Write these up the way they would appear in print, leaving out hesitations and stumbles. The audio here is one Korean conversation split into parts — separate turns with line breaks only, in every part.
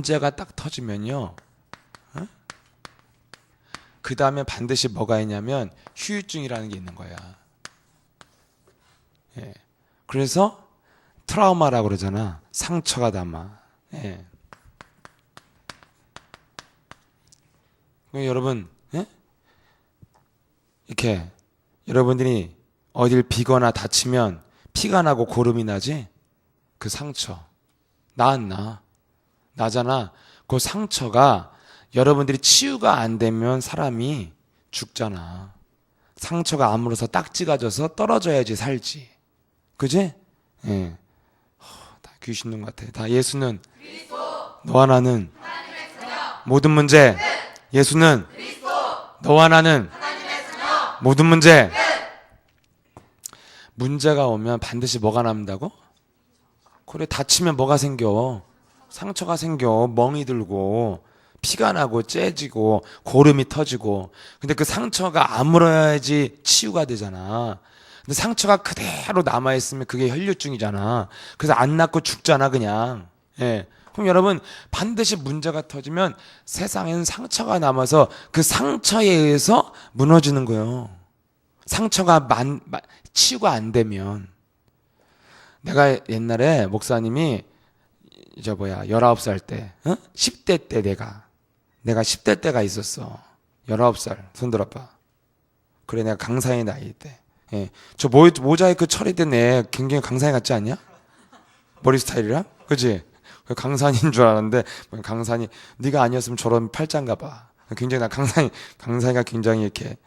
문제가 딱 터지면요, 어? 그 다음에 반드시 뭐가 있냐면 후유증이라는 게 있는 거야. 예. 그래서 트라우마라고 그러잖아. 상처가 남아. 예. 여러분, 예? 이렇게 여러분들이 어딜 비거나 다치면 피가 나고 고름이 나지? 그 상처 나 안 나? 나잖아. 그 상처가 여러분들이 치유가 안 되면 사람이 죽잖아. 상처가 아물어서 딱지가 져서 떨어져야지 살지. 그지? 예. 다 귀신 놈 같아. 다 예수는 그리스도, 너와 나는 하나님의 자녀. 모든 문제 끝. 예수는 그리스도, 너와 나는 하나님의 자녀. 모든 문제 끝. 문제가 오면 반드시 뭐가 남는다고? 그래, 다치면 뭐가 생겨? 상처가 생겨. 멍이 들고 피가 나고 째지고 고름이 터지고. 근데 그 상처가 아물어야지 치유가 되잖아. 근데 상처가 그대로 남아있으면 그게 혈류증이잖아. 그래서 안 낫고 죽잖아 그냥. 예. 그럼 여러분, 반드시 문제가 터지면 세상에는 상처가 남아서 그 상처에 의해서 무너지는 거예요. 상처가 치유가 안 되면. 내가 옛날에 목사님이 19살 때, 10대 때 내가 10대 때가 있었어. 19살. 손 들어봐. 그래, 내가 강사의 나이 때. 예. 저 모자이크 처리된 애 굉장히 강사님 같지 않냐? 머리 스타일이랑? 그치? 강산인 줄 알았는데, 강산이, 네가 아니었으면 저런 팔짱가 봐. 굉장히 강산이가 굉장히 이렇게,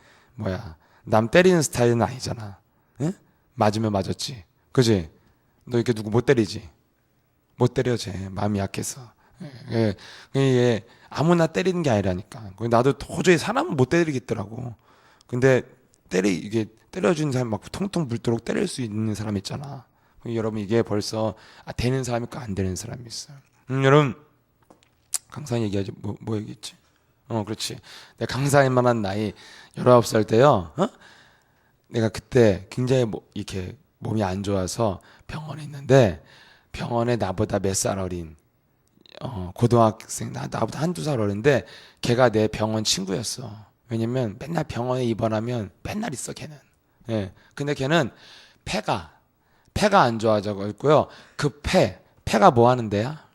남 때리는 스타일은 아니잖아. 예? 맞으면 맞았지. 그치? 너 이렇게 누구 못 때리지? 못 때려, 쟤. 마음이 약해서. 예. 아무나 때리는 게 아니라니까. 나도 도저히 사람은 못 때리겠더라고. 근데 이게 때려주는 사람 막 통통 불도록 때릴 수 있는 사람 있잖아. 여러분, 이게 벌써 되는 사람이 있고 안 되는 사람이 있어요. 여러분, 강사님 얘기하지. 뭐 얘기했지? 그렇지. 내가 강사일 만한 나이 19살 때요. 내가 그때 굉장히 이렇게 몸이 안 좋아서 병원에 있는데, 병원에 나보다 몇 살 어린 고등학생, 나보다 한두 살 어린데 걔가 내 병원 친구였어. 왜냐면 맨날 병원에 입원하면 맨날 있어 걔는. 예. 근데 걔는 폐가 안 좋아져고 있고요. 그 폐가 뭐 하는 데야?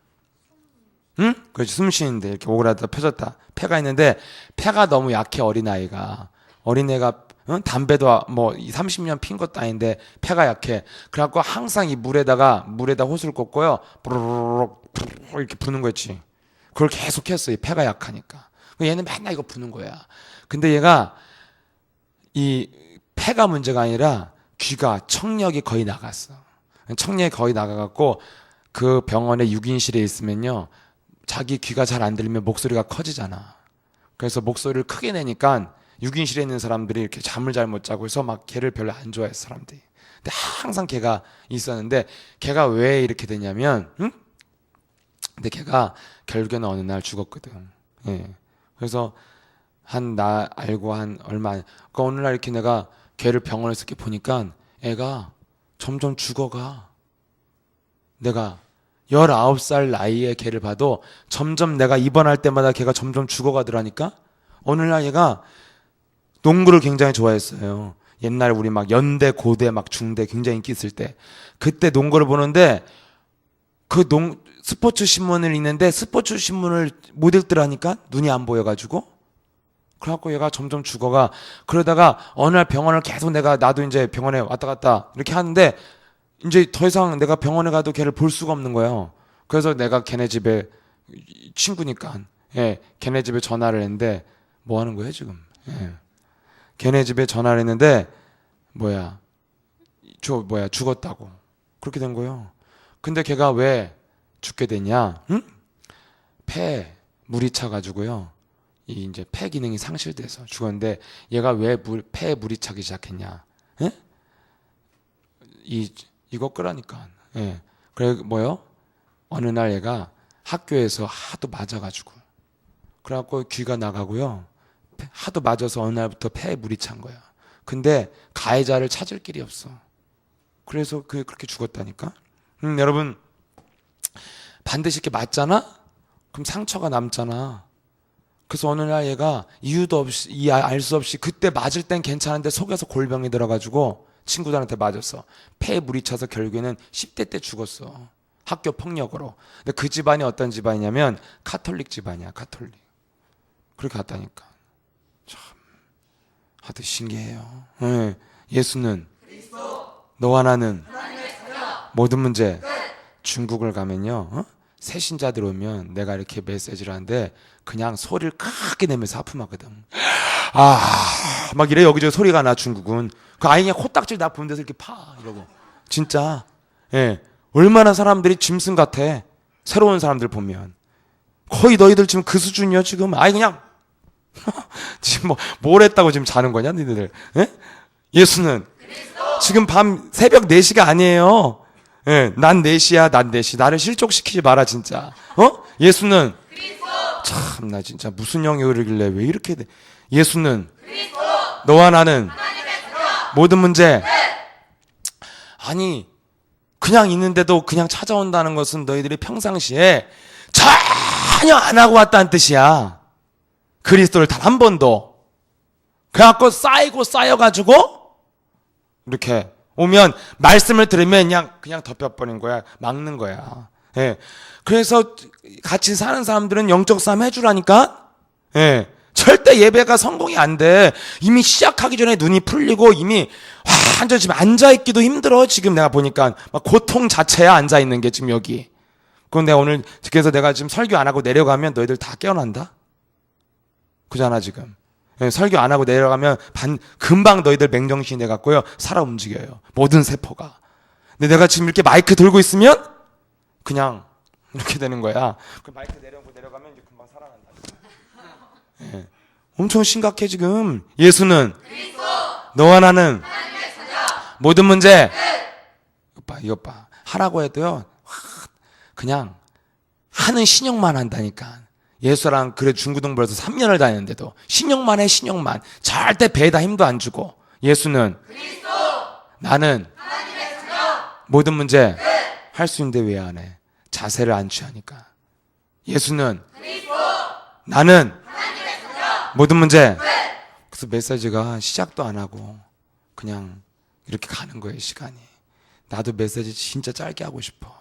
응? 그렇지. 숨 쉬는데 이렇게 오그라들다 펴졌다. 폐가 있는데 폐가 너무 약해. 어린애가 담배도 30년 핀 것도 아닌데 폐가 약해. 그래갖고 항상 이 물에다 호수를 꽂고요. 부르륵 이렇게 부는 거지. 그걸 계속 했어. 이 폐가 약하니까. 얘는 맨날 이거 부는 거야. 근데 얘가 이 폐가 문제가 아니라 청력이 거의 나갔어. 청력이 거의 나가갖고 그 병원에 6인실에 있으면요. 자기 귀가 잘 안 들리면 목소리가 커지잖아. 그래서 목소리를 크게 내니까 6인실에 있는 사람들이 이렇게 잠을 잘 못 자고 해서 막 걔를 별로 안 좋아했어, 사람들이. 근데 항상 걔가 있었는데 걔가 왜 이렇게 되냐면, 근데 걔가 결국에는 어느 날 죽었거든. 예. 그래서 나 알고 한 얼마, 그러니까 어느 날 이렇게 내가 걔를 병원에서 이렇게 보니까 애가 점점 죽어가. 내가 19살 나이에 걔를 봐도 점점 내가 입원할 때마다 걔가 점점 죽어가더라니까. 어느 날 얘가 농구를 굉장히 좋아했어요. 옛날에 우리 막 연대, 고대, 막 중대 굉장히 인기 있을 때. 그때 농구를 보는데 스포츠 신문을 읽는데 스포츠 신문을 못 읽더라니까. 눈이 안 보여가지고. 그래갖고 얘가 점점 죽어가. 그러다가 어느 날 병원을 계속 나도 이제 병원에 왔다 갔다 이렇게 하는데 이제 더 이상 내가 병원에 가도 걔를 볼 수가 없는 거예요. 그래서 내가 걔네 집에 친구니까, 걔네 집에 전화를 했는데 뭐 하는 거예요 지금? 걔네 집에 전화를 했는데 죽었다고. 그렇게 된 거예요. 근데 걔가 왜 죽게 됐냐? 폐에 물이 차가지고요. 이제 폐 기능이 상실돼서 죽었는데 얘가 왜 폐에 물이 차기 시작했냐? 이거 끄라니까. 그래 어느 날 얘가 학교에서 하도 맞아가지고 그래갖고 귀가 나가고요. 하도 맞아서 어느 날부터 폐에 물이 찬 거야. 근데 가해자를 찾을 길이 없어. 그래서 그렇게 죽었다니까. 여러분, 반드시 이렇게 맞잖아? 그럼 상처가 남잖아. 그래서 어느 날 얘가 이유도 없이, 알 수 없이 그때 맞을 땐 괜찮은데 속에서 골병이 들어가지고 친구들한테 맞았어. 폐에 물이 차서 결국에는 10대 때 죽었어. 학교 폭력으로. 근데 그 집안이 어떤 집안이냐면 카톨릭 집안이야. 카톨릭. 그렇게 갔다니까. 참 하도 신기해요. 네. 예수는 너와 나는 모든 문제. 중국을 가면요, 새신자들 오면 내가 이렇게 메시지를 하는데 그냥 소리를 크게 내면서 하품하거든. 막 이래. 여기저기 소리가 나. 중국은 그 아이 그냥 코딱지를 나 보는 데서 이렇게 파 이러고. 진짜. 예. 얼마나 사람들이 짐승 같아. 새로운 사람들 보면 거의 너희들 지금 그 수준이야. 지금 아이 그냥 지금 뭘 했다고 지금 자는 거냐 너희들. 예? 예수는 지금 밤 새벽 4시가 아니에요. 예, 난 4시야. 난 4시. 나를 실족시키지 마라 진짜. 예수는 참 나 진짜 무슨 영이 흐르길래 왜 이렇게 돼. 예수는 너와 나는 모든 문제. 아니 그냥 있는데도 그냥 찾아온다는 것은 너희들이 평상시에 전혀 안 하고 왔다는 뜻이야. 그리스도를 단 한 번도. 그래갖고 쌓이고 쌓여가지고 이렇게 오면 말씀을 들으면 그냥 덮여버린 거야. 막는 거야. 예. 그래서 같이 사는 사람들은 영적 싸움 해주라니까. 예. 절대 예배가 성공이 안 돼. 이미 시작하기 전에 눈이 풀리고 이미 완전 지금 앉아있기도 힘들어. 지금 내가 보니까 막 고통 자체야. 앉아있는 게 지금 여기. 그럼 내가 오늘 그래서 내가 지금 설교 안 하고 내려가면 너희들 다 깨어난다. 그잖아 지금. 예, 설교 안 하고 내려가면 금방 너희들 맹정신이 돼갖고요 살아 움직여요. 모든 세포가. 근데 내가 지금 이렇게 마이크 들고 있으면 그냥 이렇게 되는 거야. 그 마이크 내려가면 이제 금방 살아난다. 예, 엄청 심각해 지금. 예수는 너와 나는 모든 문제. 이것 봐. 하라고 해도요 그냥 하는 신용만 한다니까. 예수랑 그래 중고등부에서 3년을 다녔는데도 신용만 해. 신용만. 절대 배에다 힘도 안 주고. 예수는 그리스도, 나는 하나님의 자녀. 모든 문제 할 수 있는데 왜 안 해? 자세를 안 취하니까. 예수는 그리스도, 나는 하나님의 자녀. 모든 문제. 그래서 메시지가 시작도 안 하고 그냥 이렇게 가는 거예요. 시간이. 나도 메시지 진짜 짧게 하고 싶어.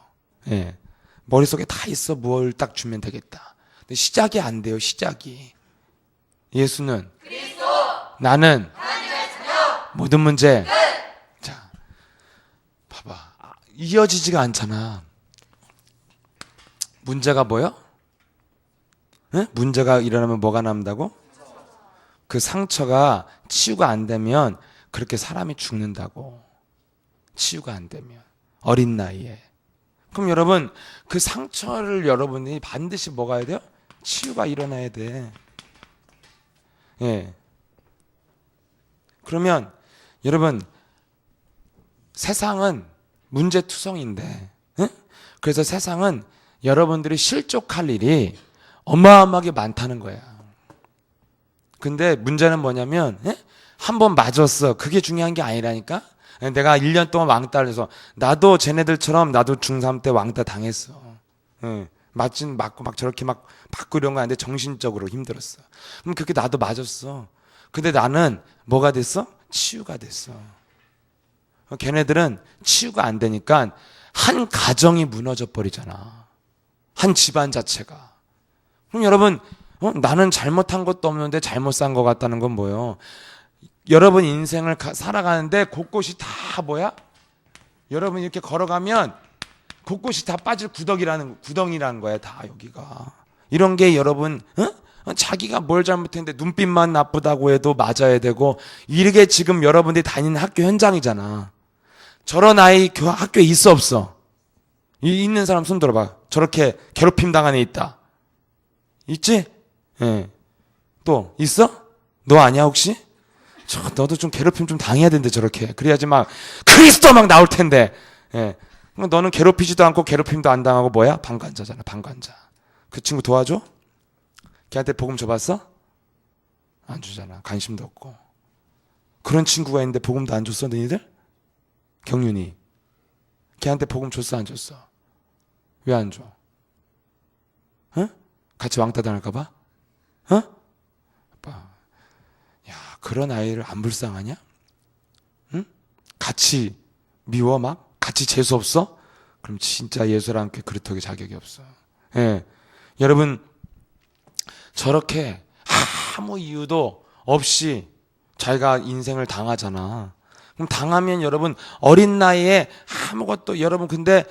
예. 머릿속에 다 있어. 뭘 딱 주면 되겠다. 시작이 안 돼요. 시작이. 예수는 그리스도, 나는 하나님의 자녀. 모든 문제. 자, 봐봐. 이어지지가 않잖아. 문제가 뭐요? 네? 문제가 일어나면 뭐가 남다고? 그 상처가 치유가 안 되면 그렇게 사람이 죽는다고. 치유가 안 되면 어린 나이에. 그럼 여러분 그 상처를 여러분이 반드시 뭐가 해야 돼요? 치유가 일어나야 돼. 예. 그러면 여러분 세상은 문제투성인데, 예? 그래서 세상은 여러분들이 실족할 일이 어마어마하게 많다는 거야. 근데 문제는 뭐냐면, 예? 한 번 맞았어. 그게 중요한 게 아니라니까. 내가 1년 동안 왕따 해서 나도 쟤네들처럼 나도 중3 때 왕따 당했어. 예. 맞고 막 저렇게 막 받고 이런 거 아닌데 정신적으로 힘들었어. 그럼 그렇게 나도 맞았어. 근데 나는 뭐가 됐어? 치유가 됐어. 걔네들은 치유가 안 되니까 한 가정이 무너져 버리잖아. 한 집안 자체가. 그럼 여러분 나는 잘못한 것도 없는데 잘못 산 것 같다는 건 뭐예요? 여러분 인생을 살아가는데 곳곳이 다 뭐야? 여러분 이렇게 걸어가면 곳곳이 다 빠질 구덩이라는 거야. 다 여기가. 이런 게 여러분 자기가 뭘 잘못했는데 눈빛만 나쁘다고 해도 맞아야 되고. 이게 지금 여러분들이 다니는 학교 현장이잖아. 저런 아이 학교에 있어 없어? 있는 사람 손 들어봐. 저렇게 괴롭힘 당한 애 있다. 있지? 예. 또 있어? 너 아니야 혹시? 너도 좀 괴롭힘 좀 당해야 되는데 저렇게. 그래야지 막 그리스도 막 나올 텐데. 예. 너는 괴롭히지도 않고 괴롭힘도 안 당하고 뭐야? 방관자잖아. 방관자. 그 친구 도와줘? 걔한테 복음 줘봤어? 안 주잖아. 관심도 없고. 그런 친구가 있는데 복음도 안 줬어 너희들? 경윤이 걔한테 복음 줬어 안 줬어? 왜 안 줘? 응? 같이 왕따 당할까봐? 어? 아빠, 야, 그런 아이를 안 불쌍하냐? 응? 같이 미워 막? 같이 재수 없어? 그럼 진짜 예수랑 함께 그릇하기 자격이 없어. 예. 여러분, 저렇게 아무 이유도 없이 자기가 인생을 당하잖아. 그럼 당하면 여러분, 어린 나이에 아무것도, 여러분, 근데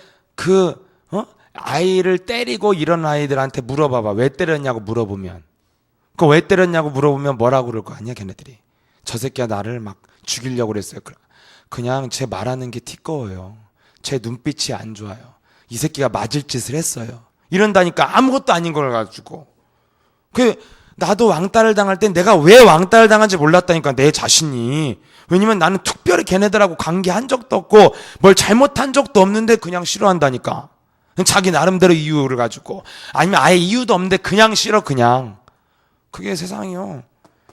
아이를 때리고 이런 아이들한테 물어봐봐. 왜 때렸냐고 물어보면. 그 왜 때렸냐고 물어보면 뭐라고 그럴 거 아니야, 걔네들이. 저 새끼가 나를 막 죽이려고 그랬어요. 그냥 제 말하는 게 티꺼워요. 제 눈빛이 안 좋아요. 이 새끼가 맞을 짓을 했어요. 이런다니까 아무것도 아닌 걸 가지고. 나도 왕따를 당할 땐 내가 왜 왕따를 당한지 몰랐다니까, 내 자신이. 왜냐면 나는 특별히 걔네들하고 관계한 적도 없고 뭘 잘못한 적도 없는데 그냥 싫어한다니까. 자기 나름대로 이유를 가지고. 아니면 아예 이유도 없는데 그냥 싫어, 그냥. 그게 세상이요.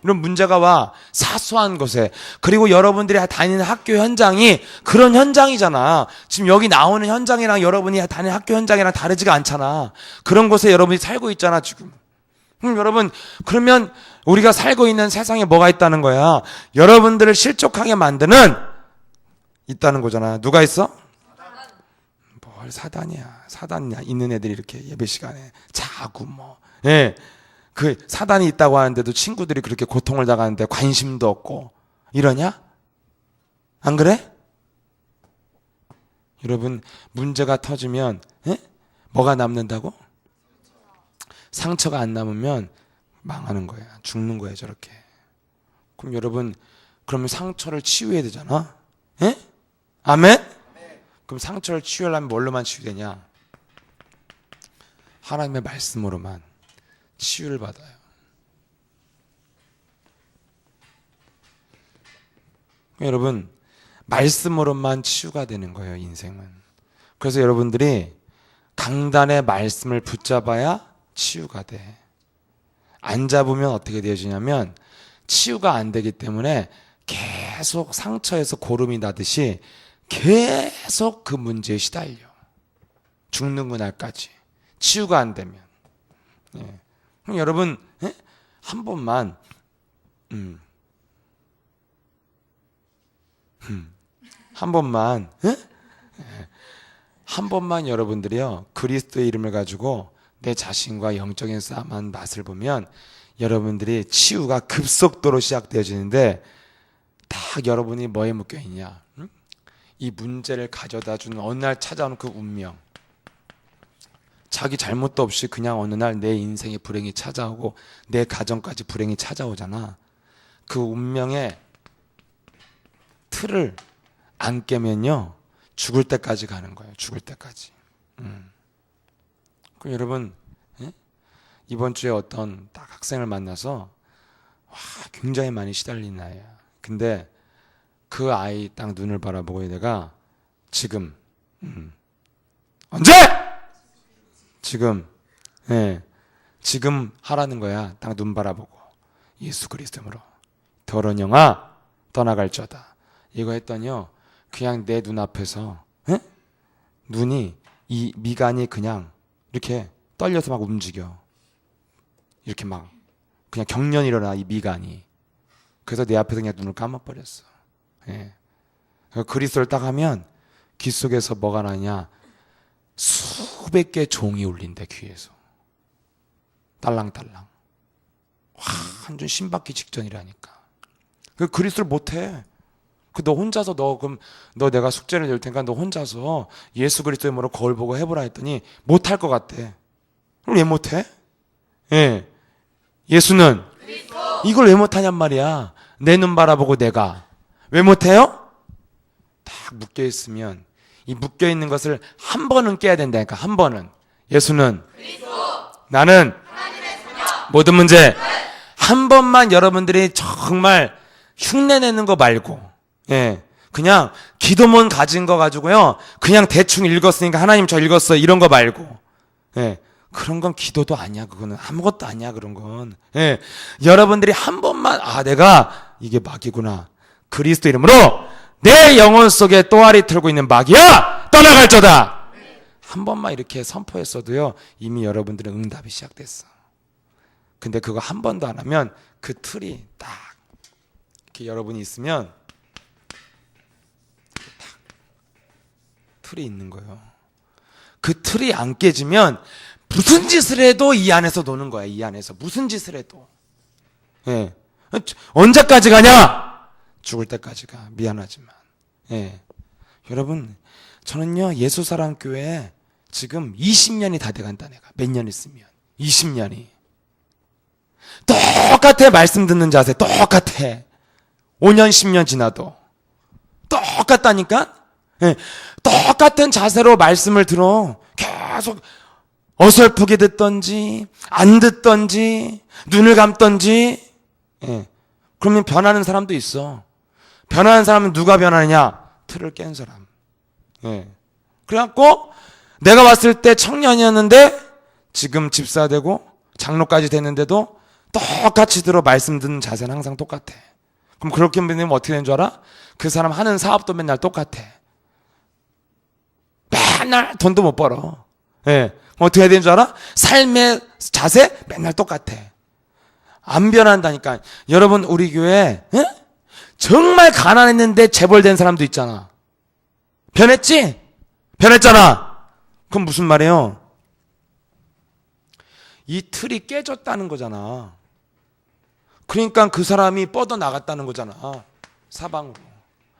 이런 문제가 와, 사소한 것에. 그리고 여러분들이 다니는 학교 현장이 그런 현장이잖아. 지금 여기 나오는 현장이랑 여러분이 다니는 학교 현장이랑 다르지가 않잖아. 그런 곳에 여러분이 살고 있잖아, 지금. 여러분, 그러면 우리가 살고 있는 세상에 뭐가 있다는 거야? 여러분들을 실족하게 만드는 있다는 거잖아. 누가 있어? 뭘 사단이야. 사단이야. 있는 애들이 이렇게 예배 시간에 자고 뭐. 예. 그 사단이 있다고 하는데도 친구들이 그렇게 고통을 당하는데 관심도 없고 이러냐? 안 그래? 여러분, 문제가 터지면 뭐가 남는다고? 상처가 안 남으면 망하는 거야. 죽는 거야, 저렇게. 그럼 여러분, 그러면 상처를 치유해야 되잖아. 아멘? 그럼 상처를 치유하려면 뭘로만 치유되냐? 하나님의 말씀으로만 치유를 받아요. 여러분, 말씀으로만 치유가 되는 거예요, 인생은. 그래서 여러분들이 강단의 말씀을 붙잡아야 치유가 돼. 안 잡으면 어떻게 되어지냐면 치유가 안 되기 때문에 계속 상처에서 고름이 나듯이 계속 그 문제에 시달려. 죽는 그날까지. 치유가 안 되면. 예. 그럼 여러분, 한 번만, 한 번만, 한 번만 여러분들이요, 그리스도의 이름을 가지고 내 자신과 영적인 싸움한 맛을 보면 여러분들이 치유가 급속도로 시작되어지는데 딱 여러분이 뭐에 묶여 있냐? 이 문제를 가져다 주는 어느 날 찾아오는 그 운명. 자기 잘못도 없이 그냥 어느 날 내 인생에 불행이 찾아오고 내 가정까지 불행이 찾아오잖아. 그 운명의 틀을 안 깨면요, 죽을 때까지 가는 거예요. 죽을 때까지. 그럼 여러분, 이번 주에 어떤 딱 학생을 만나서 굉장히 많이 시달린 아이야. 근데 그 아이 딱 눈을 바라보고 내가 지금 언제? 지금 지금 하라는 거야. 딱 눈 바라보고 예수 그리스도 이름으로 더러운 영아 떠나갈지어다. 이거 했더니요, 그냥 내 눈앞에서 눈이, 이 미간이 그냥 이렇게 떨려서 막 움직여. 이렇게 막 그냥 경련이 일어나, 이 미간이. 그래서 내 앞에서 그냥 눈을 감아버렸어. 그리스도를 딱 하면 귀 속에서 뭐가 나냐? 수백 개의 종이 울린대, 귀에서. 딸랑딸랑. 완전 신받기 직전이라니까. 그 그리스도를 못해. 너 혼자서 그럼 너 내가 숙제를 낼 테니까 너 혼자서 예수 그리스도의 이름으로 거울 보고 해보라 했더니 못할 것 같아. 그럼 왜 못해? 예수는 그리스도. 이걸 왜 못하냔 말이야. 내 눈 바라보고 내가 왜 못해요? 딱 묶여있으면 이 묶여있는 것을 한 번은 깨야 된다니까. 한 번은. 예수는 그리스도. 나는 하나님의 자녀. 모든 문제 한 번만 여러분들이 정말 흉내내는 거 말고, 그냥 기도문 가진 거 가지고요, 그냥 대충 읽었으니까 하나님 저 읽었어요 이런 거 말고, 그런 건 기도도 아니야. 그거는 아무것도 아니야. 그런 건. 여러분들이 한 번만, 내가 이게 마귀구나. 그리스도 이름으로 내 영혼 속에 또아리 틀고 있는 마귀야 떠나갈저다. 한 번만 이렇게 선포했어도요, 이미 여러분들은 응답이 시작됐어. 근데 그거 한 번도 안 하면 그 틀이 딱 이렇게 여러분이 있으면 딱 틀이 있는 거예요. 그 틀이 안 깨지면 무슨 짓을 해도 이 안에서 노는 거야. 이 안에서 무슨 짓을 해도. 예. 언제까지 가냐? 죽을 때까지 가. 미안하지만. 예. 여러분, 저는요 예수사랑교회 지금 20년이 다 돼간다. 내가 몇 년 있으면 20년이 똑같아. 말씀 듣는 자세 똑같아. 5년 10년 지나도 똑같다니까. 예. 똑같은 자세로 말씀을 들어. 계속 어설프게 듣던지 안 듣던지 눈을 감던지. 예. 그러면 변하는 사람도 있어. 변하는 사람은 누가 변하느냐? 틀을 깬 사람. 예. 그래갖고 내가 왔을 때 청년이었는데 지금 집사 되고 장로까지 됐는데도 똑같이 들어 말씀 듣는 자세는 항상 똑같아. 그럼 그렇게 되면 어떻게 되는 줄 알아? 그 사람 하는 사업도 맨날 똑같아. 맨날 돈도 못 벌어. 예. 어떻게 해야 되는 줄 알아? 삶의 자세 맨날 똑같아. 안 변한다니까. 여러분 우리 교회 예? 정말 가난했는데 재벌된 사람도 있잖아. 변했지? 변했잖아. 그럼 무슨 말이에요? 이 틀이 깨졌다는 거잖아. 그러니까 그 사람이 뻗어나갔다는 거잖아. 사방으로.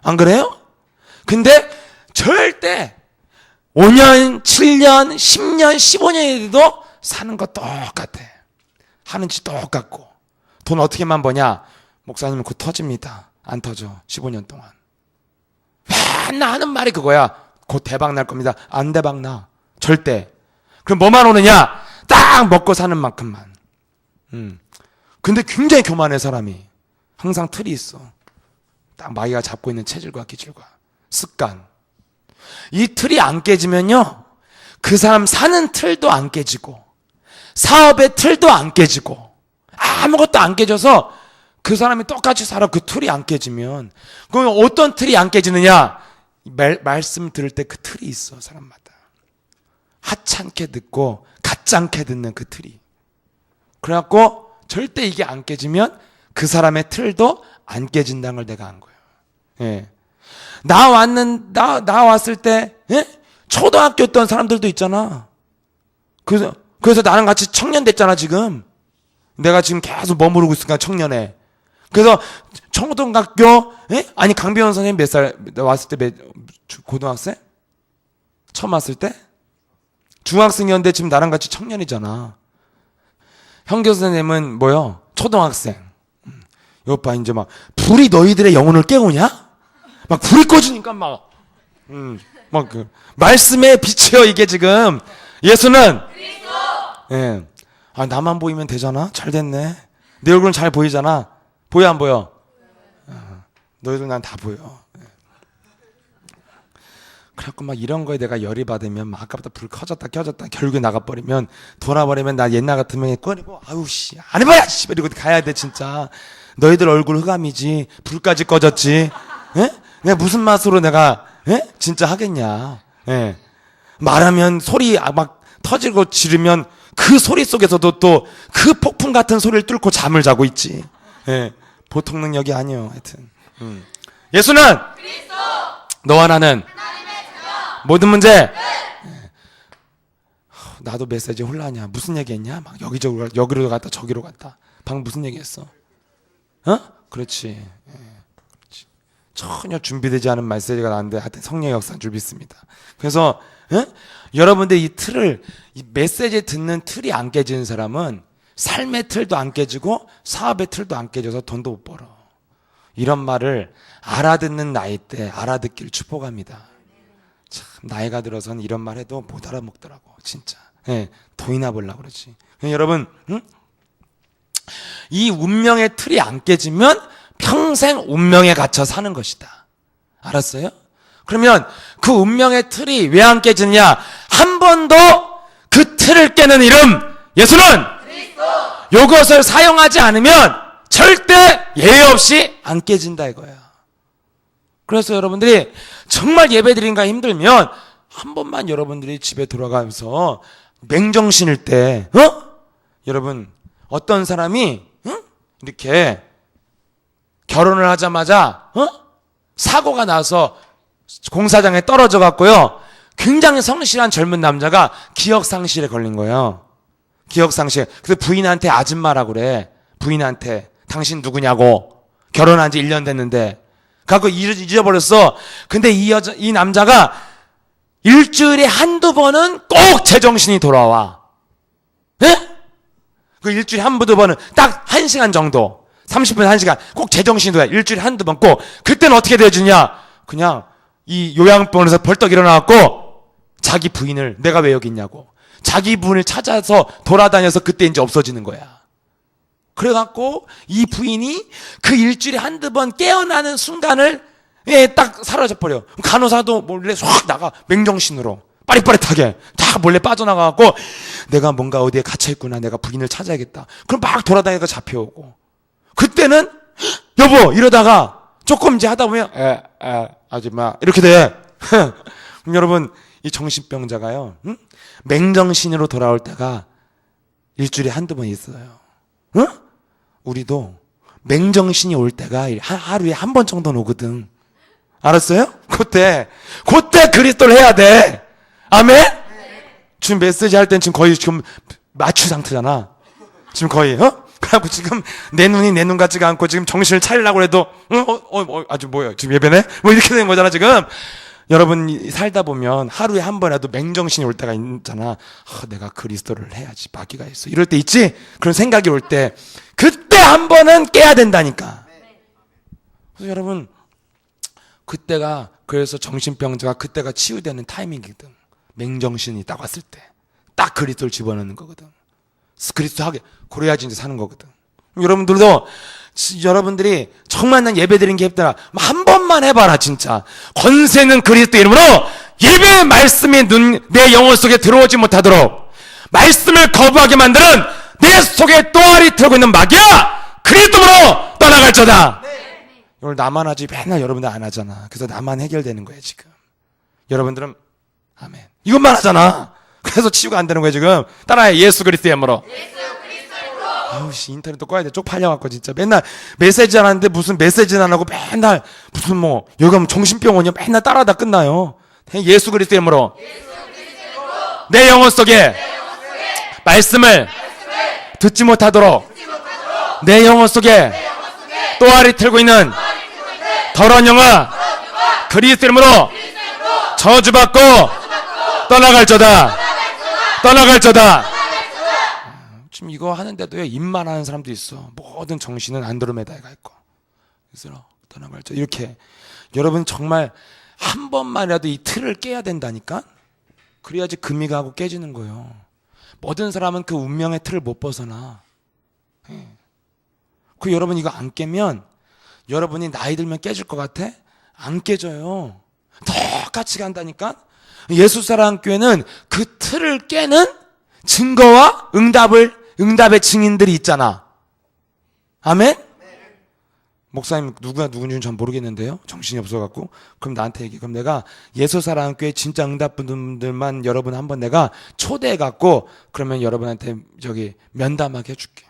안 그래요? 근데 절대 5년, 7년, 10년, 15년이 돼도 사는 거 똑같아. 하는 짓 똑같고. 돈 어떻게만 버냐? 목사님은 곧 터집니다. 안 터져. 15년 동안. 맨날 하는 말이 그거야. 곧 대박 날 겁니다. 안 대박 나. 절대. 그럼 뭐만 오느냐? 딱 먹고 사는 만큼만. 근데 굉장히 교만해 사람이. 항상 틀이 있어. 딱 마귀가 잡고 있는 체질과 기질과 습관. 이 틀이 안 깨지면요. 그 사람 사는 틀도 안 깨지고 사업의 틀도 안 깨지고 아무것도 안 깨져서 그 사람이 똑같이 살아. 그 틀이 안 깨지면. 그럼 어떤 틀이 안 깨지느냐? 말씀 들을 때 그 틀이 있어. 사람마다. 하찮게 듣고 가짜않게 듣는 그 틀이. 그래갖고 절대 이게 안 깨지면 그 사람의 틀도 안 깨진다는 걸 내가 안 거예요. 예. 나 왔을 때 예? 초등학교 있던 사람들도 있잖아. 그래서 나랑 같이 청년 됐잖아 지금. 내가 지금 계속 머무르고 있으니까 청년에. 그래서 초등학교 예? 아니 강병원 선생님 몇 살 왔을 때 고등학생? 처음 왔을 때? 중학생이었는데 지금 나랑 같이 청년이잖아. 형교 선생님은 뭐요? 초등학생. 이 오빠 이제 막 불이 너희들의 영혼을 깨우냐? 막 불이 꺼지니까 막 그 말씀의 빛이요 이게 지금. 예수는 그리스도. 예. 아 나만 보이면 되잖아. 잘 됐네. 내 얼굴은 잘 보이잖아. 보여 안 보여? 너희들 난 다 보여. 그래갖고 막 이런 거에 내가 열이 받으면 막 아까부터 불 켜졌다 켜졌다 결국에 나가버리면 돌아버리면 나 옛날 같으면 꺼내고 아유 씨 안 해봐야 씨 이러고 가야 돼 진짜. 너희들 얼굴 흑암이지 불까지 꺼졌지. 예? 내가 무슨 맛으로 내가 예? 진짜 하겠냐. 예. 말하면 소리 막 터지고 지르면 그 소리 속에서도 또 그 폭풍 같은 소리를 뚫고 잠을 자고 있지. 예. 보통 능력이 아니요. 하여튼. 예수는 그리스도. 너와 나는 모든 문제. 네. 나도 메시지 혼란이야. 무슨 얘기했냐? 막 여기로 갔다 저기로 갔다. 방금 무슨 얘기했어? 어? 그렇지. 그렇지. 전혀 준비되지 않은 메시지가 나왔는데 하여튼 성령의 역사인 줄 믿습니다. 그래서 여러분들 이 틀을 이 메시지 듣는 틀이 안 깨지는 사람은 삶의 틀도 안 깨지고 사업의 틀도 안 깨져서 돈도 못 벌어. 이런 말을 알아듣는 나이 때 알아듣기를 축복합니다. 참 나이가 들어서는 이런 말 해도 못 알아먹더라고 진짜. 예, 돈이나 벌려고 그러지. 여러분 이 운명의 틀이 안 깨지면 평생 운명에 갇혀 사는 것이다. 알았어요? 그러면 그 운명의 틀이 왜 안 깨지느냐? 한 번도 그 틀을 깨는 이름 예수는 그리스도. 요것을 사용하지 않으면 절대 예외 없이 안 깨진다 이거야. 그래서 여러분들이 정말 예배드린가 힘들면 한 번만 여러분들이 집에 돌아가면서 맹정신일 때 여러분 어떤 사람이 이렇게 결혼을 하자마자 사고가 나서 공사장에 떨어져 갖고요. 굉장히 성실한 젊은 남자가 기억상실에 걸린 거예요. 기억상실. 그래서 부인한테 아줌마라고 그래. 부인한테 당신 누구냐고. 결혼한 지 1년 됐는데. 그래갖고 잊어버렸어. 근데 이 남자가 일주일에 한두 번은 꼭 제정신이 돌아와. 예? 그 일주일에 한두 번은 딱 1시간 정도. 30분, 1시간. 꼭 제정신이 돌아와. 일주일에 한두 번 꼭. 그때는 어떻게 돼주냐? 그냥 이 요양병원에서 벌떡 일어나갖고 자기 부인을 내가 왜 여기 있냐고. 자기 부인을 찾아서 돌아다녀서 그때 이제 없어지는 거야. 그래갖고 이 부인이 그 일주일에 한두 번 깨어나는 순간을 딱 사라져버려. 간호사도 몰래 쏙 나가. 맹정신으로. 빠릿빠릿하게. 다 몰래 빠져나가갖고 내가 뭔가 어디에 갇혀있구나. 내가 부인을 찾아야겠다. 그럼 막 돌아다니다가 잡혀오고. 그때는 여보 이러다가 조금 이제 하다 보면 아줌마 이렇게 돼. 그럼 여러분 이 정신병자가요. 맹정신으로 돌아올 때가 일주일에 한두 번 있어요. 우리도 맹정신이 올 때가 하루에 한 번 정도는 오거든. 알았어요? 그때 그리스도를 해야 돼. 아멘? 지금 메시지 할 땐 지금 거의 지금 마취 상태잖아. 지금 거의 그래갖고 지금 내 눈이 내 눈 같지가 않고 지금 정신을 차리려고 해도 아주 뭐야 지금 예배네? 뭐 이렇게 된 거잖아 지금. 여러분 살다 보면 하루에 한 번이라도 맹정신이 올 때가 있잖아. 내가 그리스도를 해야지 마귀가 있어. 이럴 때 있지? 그런 생각이 올 때 그때 한 번은 깨야 된다니까. 그래서 여러분 그때가 그래서 정신병자가 그때가 치유되는 타이밍이거든. 맹정신이 딱 왔을 때 딱 그리스도를 집어넣는 거거든. 그리스도 하게 그래야지 이제 사는 거거든. 여러분들도 여러분들이 정말 난 예배 드린 게 없더라. 한 번만 해봐라 진짜. 권세는 그리스도 이름으로 예배의 말씀이 내 영혼 속에 들어오지 못하도록 말씀을 거부하게 만드는 내 속에 또아리 틀고 있는 마귀야 그리스도로 떠나갈저다. 이걸 나만 하지 맨날 여러분들 안 하잖아. 그래서 나만 해결되는 거야 지금. 여러분들은 아멘 이것만 하잖아. 그래서 치유가 안 되는 거야 지금. 따라해. 예수 그리스도의 이름으로. 아우씨 인터넷도 꺼야 돼. 쪽팔려갖고 진짜 맨날 메시지 안 하는데 무슨 메시지는 안 하고 맨날 무슨 뭐 여기 가면 정신병원이야. 맨날 따라다 끝나요. 예수 그리스도의 이름으로 내 영혼 속에 말씀을 듣지 못하도록 내 영혼 속에 또아리 틀고 있는 더러운 영아 그리스도의 이름으로 저주받고 떠나갈저다. 지금 이거 하는데도요 입만 하는 사람도 있어. 모든 정신은 안드로메다에 가 있고. 그래서 떠나갈저 이렇게 여러분 정말 한 번만이라도 이 틀을 깨야 된다니까. 그래야지 금이 가고 깨지는 거예요. 모든 사람은 그 운명의 틀을 못 벗어나. 그 여러분 이거 안 깨면 여러분이 나이 들면 깨질 것 같아? 안 깨져요. 똑같이 간다니까. 예수 사랑 교회는 그 틀을 깨는 증거와 응답의 증인들이 있잖아. 아멘? 목사님 누가 누군지는 전 모르겠는데요. 정신이 없어갖고. 그럼 나한테 얘기해. 그럼 내가 예수 사랑 교회 진짜 응답분들만 여러분 한번 내가 초대해갖고 그러면 여러분한테 면담하게 해줄게.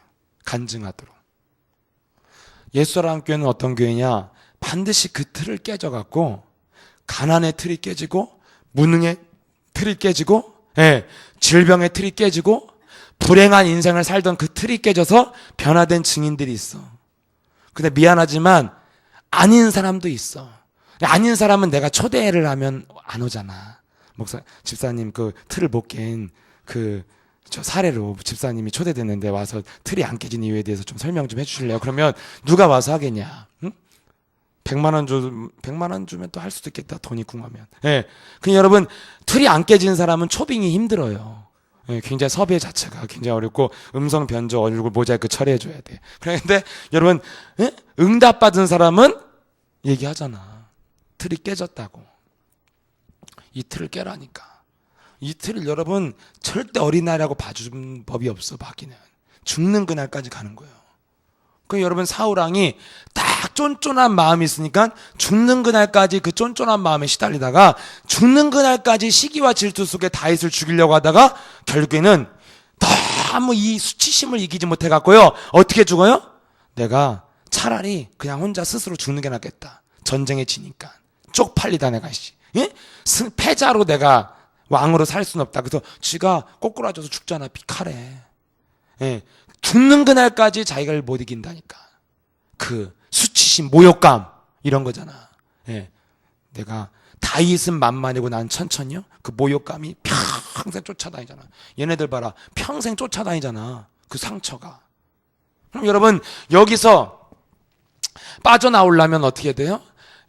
간증하도록. 예수 사랑 교회는 어떤 교회냐? 반드시 그 틀을 깨져갖고 가난의 틀이 깨지고 무능의 틀이 깨지고 질병의 틀이 깨지고 불행한 인생을 살던 그 틀이 깨져서 변화된 증인들이 있어. 근데 미안하지만 아닌 사람도 있어. 아닌 사람은 내가 초대를 하면 안 오잖아. 집사님 그 틀을 못 깬 저 사례로 집사님이 초대됐는데 와서 틀이 안 깨진 이유에 대해서 좀 설명 좀 해주실래요? 그러면 누가 와서 하겠냐? 응? 100만 원 주면 또 할 수도 있겠다. 돈이 궁하면. 그냥 여러분 틀이 안 깨진 사람은 초빙이 힘들어요. 굉장히 섭외 자체가 굉장히 어렵고 음성 변조 얼굴 모자이크 처리해줘야 돼. 그런데 여러분 응답 받은 사람은 얘기하잖아. 틀이 깨졌다고. 이 틀을 깨라니까. 이 틀을 여러분 절대 어린아이라고 봐준 법이 없어. 마귀는 죽는 그날까지 가는 거예요. 그 여러분 사울왕이 딱 쫀쫀한 마음이 있으니까 죽는 그날까지 그 쫀쫀한 마음에 시달리다가 죽는 그날까지 시기와 질투 속에 다윗을 죽이려고 하다가 결국에는 너무 이 수치심을 이기지 못해갖고요. 어떻게 죽어요? 내가 차라리 그냥 혼자 스스로 죽는 게 낫겠다. 전쟁에 지니까. 쪽팔리다 내가. 예? 패자로 내가 왕으로 살 수는 없다. 그래서 쥐가 꼬꾸라져서 죽잖아. 칼에. 예. 죽는 그날까지 자기가 못 이긴다니까. 그 수치심, 모욕감 이런 거잖아. 예. 내가 다윗은 만만이고 난 천천히요. 그 모욕감이 평생 쫓아다니잖아. 얘네들 봐라. 평생 쫓아다니잖아. 그 상처가. 그럼 여러분 여기서 빠져나오려면 어떻게 돼요?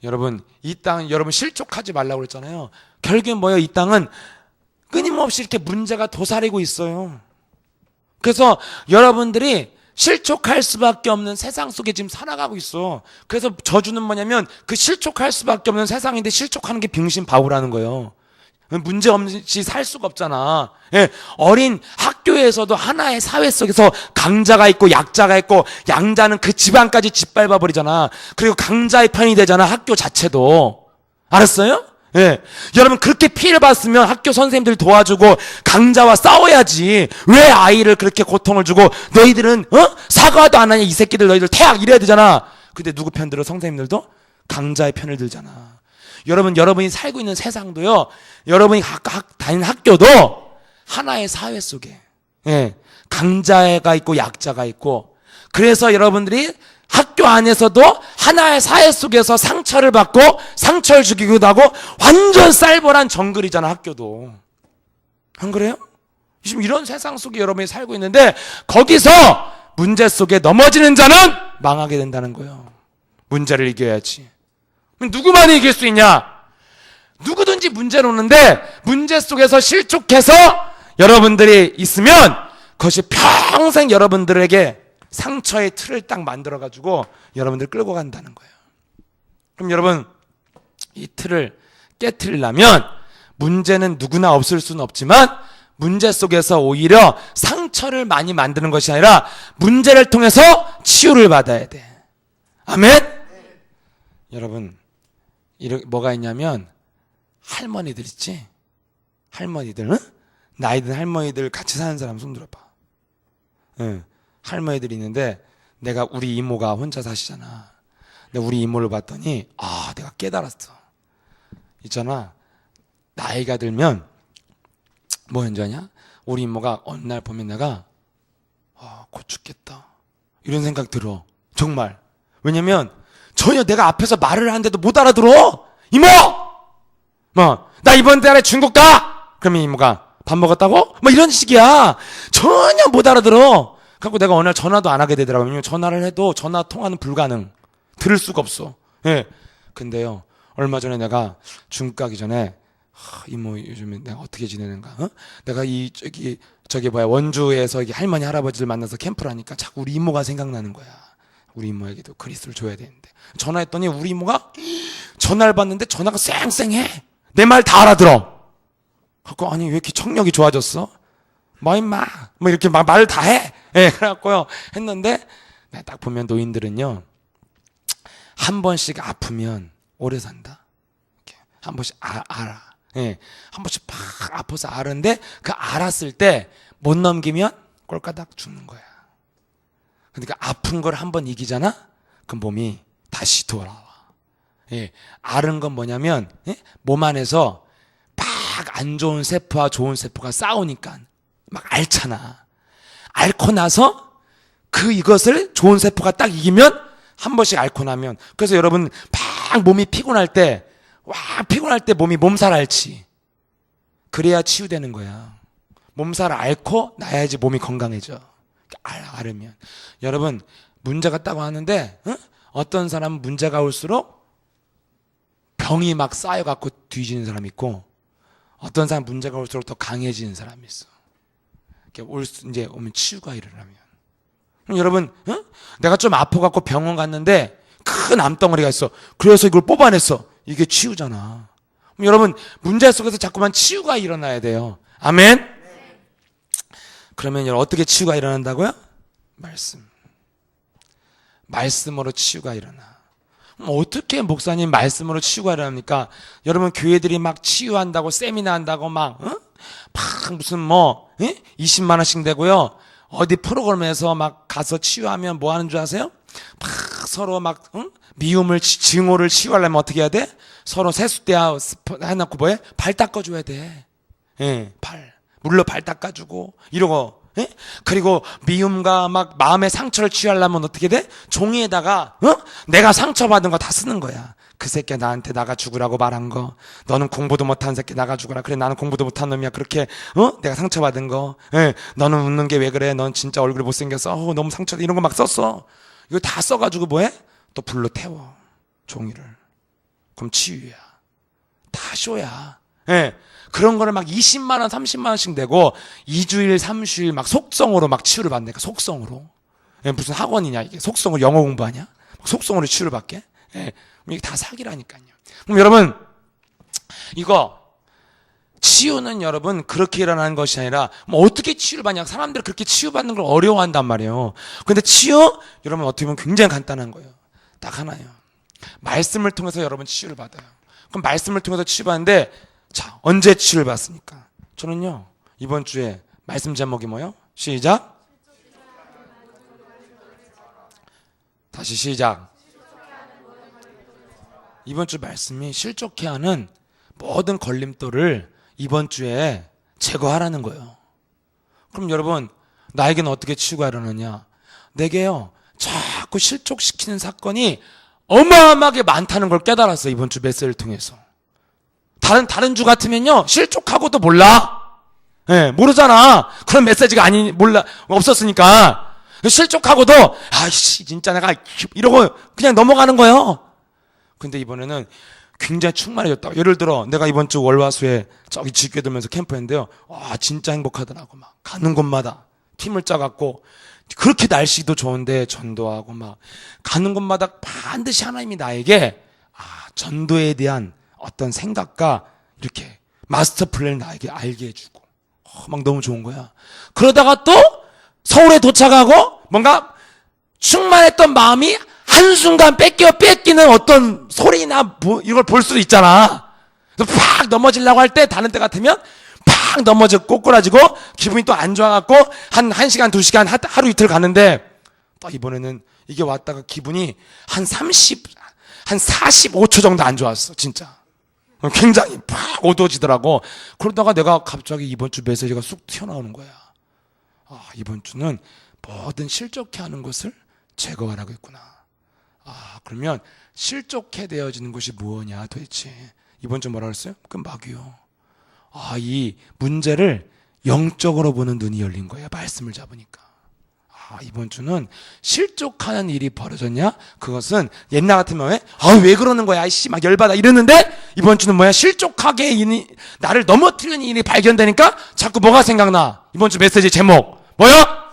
여러분 이 땅 여러분 실족하지 말라고 그랬잖아요. 결국엔 뭐예요? 이 땅은 끊임없이 이렇게 문제가 도사리고 있어요. 그래서 여러분들이 실족할 수밖에 없는 세상 속에 지금 살아가고 있어. 그래서 저주는 뭐냐면 그 실족할 수밖에 없는 세상인데 실족하는 게 병신 바보라는 거예요. 문제 없이 살 수가 없잖아. 예, 어린 학교에서도 하나의 사회 속에서 강자가 있고 약자가 있고 양자는 그 집안까지 짓밟아 버리잖아. 그리고 강자의 편이 되잖아. 학교 자체도. 알았어요? 예. 여러분 그렇게 피해를 봤으면 학교 선생님들이 도와주고 강자와 싸워야지. 왜 아이를 그렇게 고통을 주고 너희들은 사과도 안 하냐 이 새끼들 너희들 퇴학 이래야 되잖아. 근데 누구 편 들어? 선생님들도 강자의 편을 들잖아. 여러분이 살고 있는 세상도요. 여러분이 다니는 학교도 하나의 사회 속에 예, 강자가 있고 약자가 있고 그래서 여러분들이 학교 안에서도 하나의 사회 속에서 상처를 받고 상처를 주기도 하고 완전 쌀벌한 정글이잖아 학교도. 안 그래요? 지금 이런 세상 속에 여러분이 살고 있는데 거기서 문제 속에 넘어지는 자는 망하게 된다는 거예요. 문제를 이겨야지. 누구만 이길 수 있냐? 누구든지 문제를 오는데 문제 속에서 실족해서 여러분들이 있으면 그것이 평생 여러분들에게 상처의 틀을 딱 만들어가지고 여러분들 끌고 간다는 거예요. 그럼 여러분 이 틀을 깨트리려면 문제는 누구나 없을 수는 없지만 문제 속에서 오히려 상처를 많이 만드는 것이 아니라 문제를 통해서 치유를 받아야 돼. 아멘? 여러분 뭐가 있냐면 할머니들 있지? 할머니들, 응? 나이 든 할머니들 같이 사는 사람 손 들어봐. 응. 할머니들이 있는데 내가 우리 이모가 혼자 사시잖아. 근데 우리 이모를 봤더니 내가 깨달았어. 있잖아. 나이가 들면 뭐인지 아냐? 우리 이모가 어느 날 보면 내가 곧 죽겠다 이런 생각 들어. 정말. 왜냐면 전혀 내가 앞에서 말을 하는데도 못 알아들어. 이모! 나 이번 달에 중국 가! 그러면 이모가 밥 먹었다고? 이런 식이야. 전혀 못 알아들어. 그래서 내가 어느 날 전화도 안 하게 되더라고요. 왜냐면 전화를 해도 전화 통화는 불가능. 들을 수가 없어. 예. 근데요, 얼마 전에 내가 중국 가기 전에 이모 요즘에 내가 어떻게 지내는가? 내가 원주에서 할머니 할아버지를 만나서 캠프를 하니까 자꾸 우리 이모가 생각나는 거야. 우리 이모에게도 그리스를 줘야 되는데 전화했더니 우리 이모가 전화를 받는데 전화가 쌩쌩해. 내 말 다 알아들어. 갖고 아니 왜 이렇게 청력이 좋아졌어? 임마 이렇게 말을 다 해. 예, 그래갖고요 했는데 내가 딱 보면 노인들은요 한 번씩 아프면 오래 산다. 이렇게 한 번씩 알아. 예, 한 번씩 팍 아파서 알았는데 그 알았을 때 못 넘기면 꼴까닥 죽는 거야. 그러니까 아픈 걸 한 번 이기잖아? 그럼 몸이 다시 돌아와. 예, 앓은 건 뭐냐면 몸 안에서 막 안 좋은 세포와 좋은 세포가 싸우니까 막 앓잖아. 앓고 나서 이것을 좋은 세포가 딱 이기면 한 번씩 앓고 나면 그래서 여러분 막 몸이 피곤할 때 몸이 몸살 앓지. 그래야 치유되는 거야. 몸살 앓고 나야지 몸이 건강해져. 앓으면 여러분 문제가 딱 왔는데 어떤 사람은 문제가 올수록 병이 막 쌓여갖고 뒤지는 사람이 있고 어떤 사람 문제가 올수록 더 강해지는 사람이 있어. 이제 오면 치유가 일어나면 그럼 여러분 내가 좀 아파갖고 병원 갔는데 큰 암덩어리가 있어. 그래서 이걸 뽑아냈어. 이게 치유잖아. 그럼 여러분 문제 속에서 자꾸만 치유가 일어나야 돼요. 아멘? 그러면 여러분 어떻게 치유가 일어난다고요? 말씀으로 치유가 일어나. 어떻게 목사님 말씀으로 치유가 일어납니까? 여러분 교회들이 막 치유한다고 세미나 한다고 막 무슨 20만 원씩 내고요. 어디 프로그램에서 막 가서 치유하면 뭐 하는 줄 아세요? 막 서로 막 미움을 증오를 치유하려면 어떻게 해야 돼? 서로 세숫대야 해놓고 뭐해? 발 닦아줘야 돼. 예, 물로 발 닦아주고 이러고. 예? 그리고 미움과 막 마음의 상처를 치유하려면 어떻게 돼? 종이에다가 내가 상처받은 거 다 쓰는 거야. 그 새끼 나한테 나가 죽으라고 말한 거, 너는 공부도 못한 새끼 나가 죽으라. 그래 나는 공부도 못한 놈이야. 그렇게 내가 상처받은 거, 예, 너는 웃는 게 왜 그래? 넌 진짜 얼굴이 못생겼어. 너무 상처. 이런 거 막 썼어. 이거 다 써가지고 뭐해? 또 불로 태워 종이를. 그럼 치유야. 다 쇼야. 예. 그런 거를 막 20만 원, 30만 원씩 내고 2주일, 3주일 막 속성으로 막 치유를 받으니까. 속성으로. 예, 무슨 학원이냐 이게. 속성으로 영어 공부하냐? 속성으로 치유를 받게? 예. 이게 다 사기라니까요. 그럼 여러분, 이거 치유는 여러분 그렇게 일어나는 것이 아니라 뭐 어떻게 치유를 받냐. 사람들이 그렇게 치유받는 걸 어려워한단 말이에요. 근데 치유 여러분 어떻게 보면 굉장히 간단한 거예요. 딱 하나예요. 말씀을 통해서 여러분 치유를 받아요. 그럼 말씀을 통해서 치유받는데, 자, 언제 치유를 받습니까? 저는요 이번 주에 말씀 제목이 뭐예요? 시작. 다시 시작. 이번 주 말씀이 실족해 하는 모든 걸림돌을 이번 주에 제거하라는 거예요. 그럼 여러분, 나에게는 어떻게 치유가 일어나냐? 내게요 자꾸 실족시키는 사건이 어마어마하게 많다는 걸 깨달았어요. 이번 주 메시지를 통해서. 다른 주 같으면요 실족하고도 몰라. 예, 모르잖아. 그런 메시지가 없었으니까. 실족하고도 아이씨 진짜 내가 이러고 그냥 넘어가는 거예요. 근데 이번에는 굉장히 충만해졌다. 예를 들어 내가 이번 주 월화수에 저기 지교회 들면서 캠프했는데요, 와 진짜 행복하더라고. 막 가는 곳마다 팀을 짜갖고, 그렇게 날씨도 좋은데 전도하고 막 가는 곳마다 반드시 하나님이 나에게 전도에 대한 어떤 생각과 이렇게 마스터 플랜을 나에게 알게 해주고 막 너무 좋은 거야. 그러다가 또 서울에 도착하고 뭔가 충만했던 마음이 한순간 뺏기는 어떤 소리나 뭐 이걸 볼 수도 있잖아. 팍 넘어지려고 할 때, 다른 때 같으면 팍 넘어져 꼬꾸라지고 기분이 또 안 좋아갖고 한 시간 2시간 하루 이틀 가는데, 또 이번에는 이게 왔다가 기분이 한 45초 정도 안 좋았어. 진짜 굉장히 팍 어두워지더라고. 그러다가 내가 갑자기 이번 주 메시지가 쑥 튀어나오는 거야. 이번 주는 모든 실족해 하는 것을 제거하라고 했구나. 그러면 실족해 되어지는 것이 무엇이냐 도대체. 이번 주 뭐라 그랬어요? 그 마귀요. 이 문제를 영적으로 보는 눈이 열린 거예요. 말씀을 잡으니까. 이번 주는 실족하는 일이 벌어졌냐? 그것은 옛날 같으면 왜 그러는 거야? 아이씨 막 열받아 이랬는데, 이번 주는 뭐야? 실족하게 나를 넘어뜨리는 일이 발견되니까 자꾸 뭐가 생각나? 이번 주 메시지 제목 뭐야?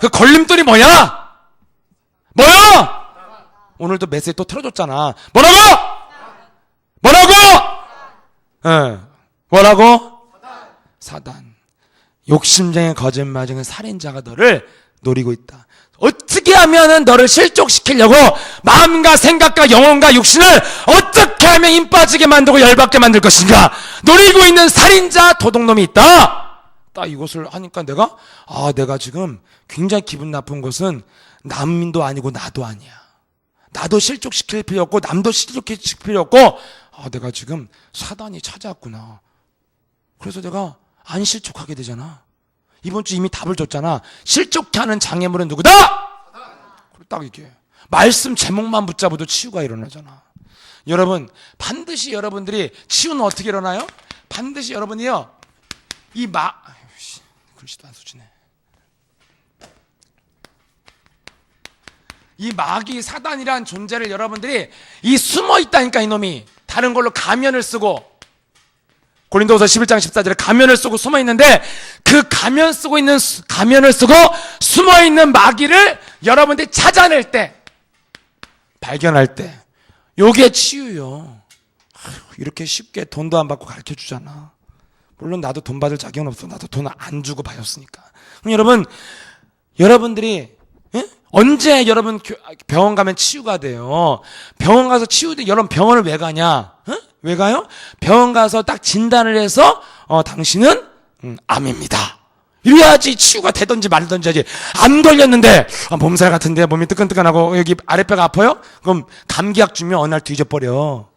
그 걸림돌이 뭐야? 오늘도 메시지 또 틀어줬잖아. 뭐라고? 사단. 욕심쟁이 거짓말쟁이 살인자가 너를 노리고 있다. 어떻게 하면은 너를 실족시키려고 마음과 생각과 영혼과 육신을 어떻게 하면 힘 빠지게 만들고 열받게 만들 것인가 노리고 있는 살인자 도둑놈이 있다. 딱 이것을 하니까 내가 지금 굉장히 기분 나쁜 것은 남도 아니고 나도 아니야. 나도 실족시킬 필요 없고 남도 실족시킬 필요 없고, 내가 지금 사단이 찾아왔구나. 그래서 내가 안 실족하게 되잖아. 이번 주 이미 답을 줬잖아. 실족해 하는 장애물은 누구다? 딱 이게 말씀 제목만 붙잡아도 치유가 일어나잖아. 여러분, 반드시 여러분들이 치유는 어떻게 일어나요? 반드시 여러분이요 글씨도 안 써지네. 이 마귀 사단이란 존재를 여러분들이 숨어 있다니까. 이놈이 다른 걸로 가면을 쓰고, 고린도후서 11장 14절에 가면을 쓰고 숨어 있는데, 그 가면을 쓰고 숨어 있는 마귀를 여러분들이 찾아낼 때, 발견할 때, 요게 치유요. 이렇게 쉽게 돈도 안 받고 가르쳐 주잖아. 물론 나도 돈 받을 자격은 없어. 나도 돈 안 주고 배웠으니까. 그럼 여러분들이 언제 여러분 병원 가면 치유가 돼요? 병원 가서 치유돼. 여러분 병원을 왜 가냐? 왜 가요? 병원 가서 딱 진단을 해서 당신은 암입니다. 이래야지 치유가 되든지 말든지 하지. 안 걸렸는데 몸살 같은데 몸이 뜨끈뜨끈하고 여기 아랫배가 아파요? 그럼 감기약 주면 어느 날 뒤져버려.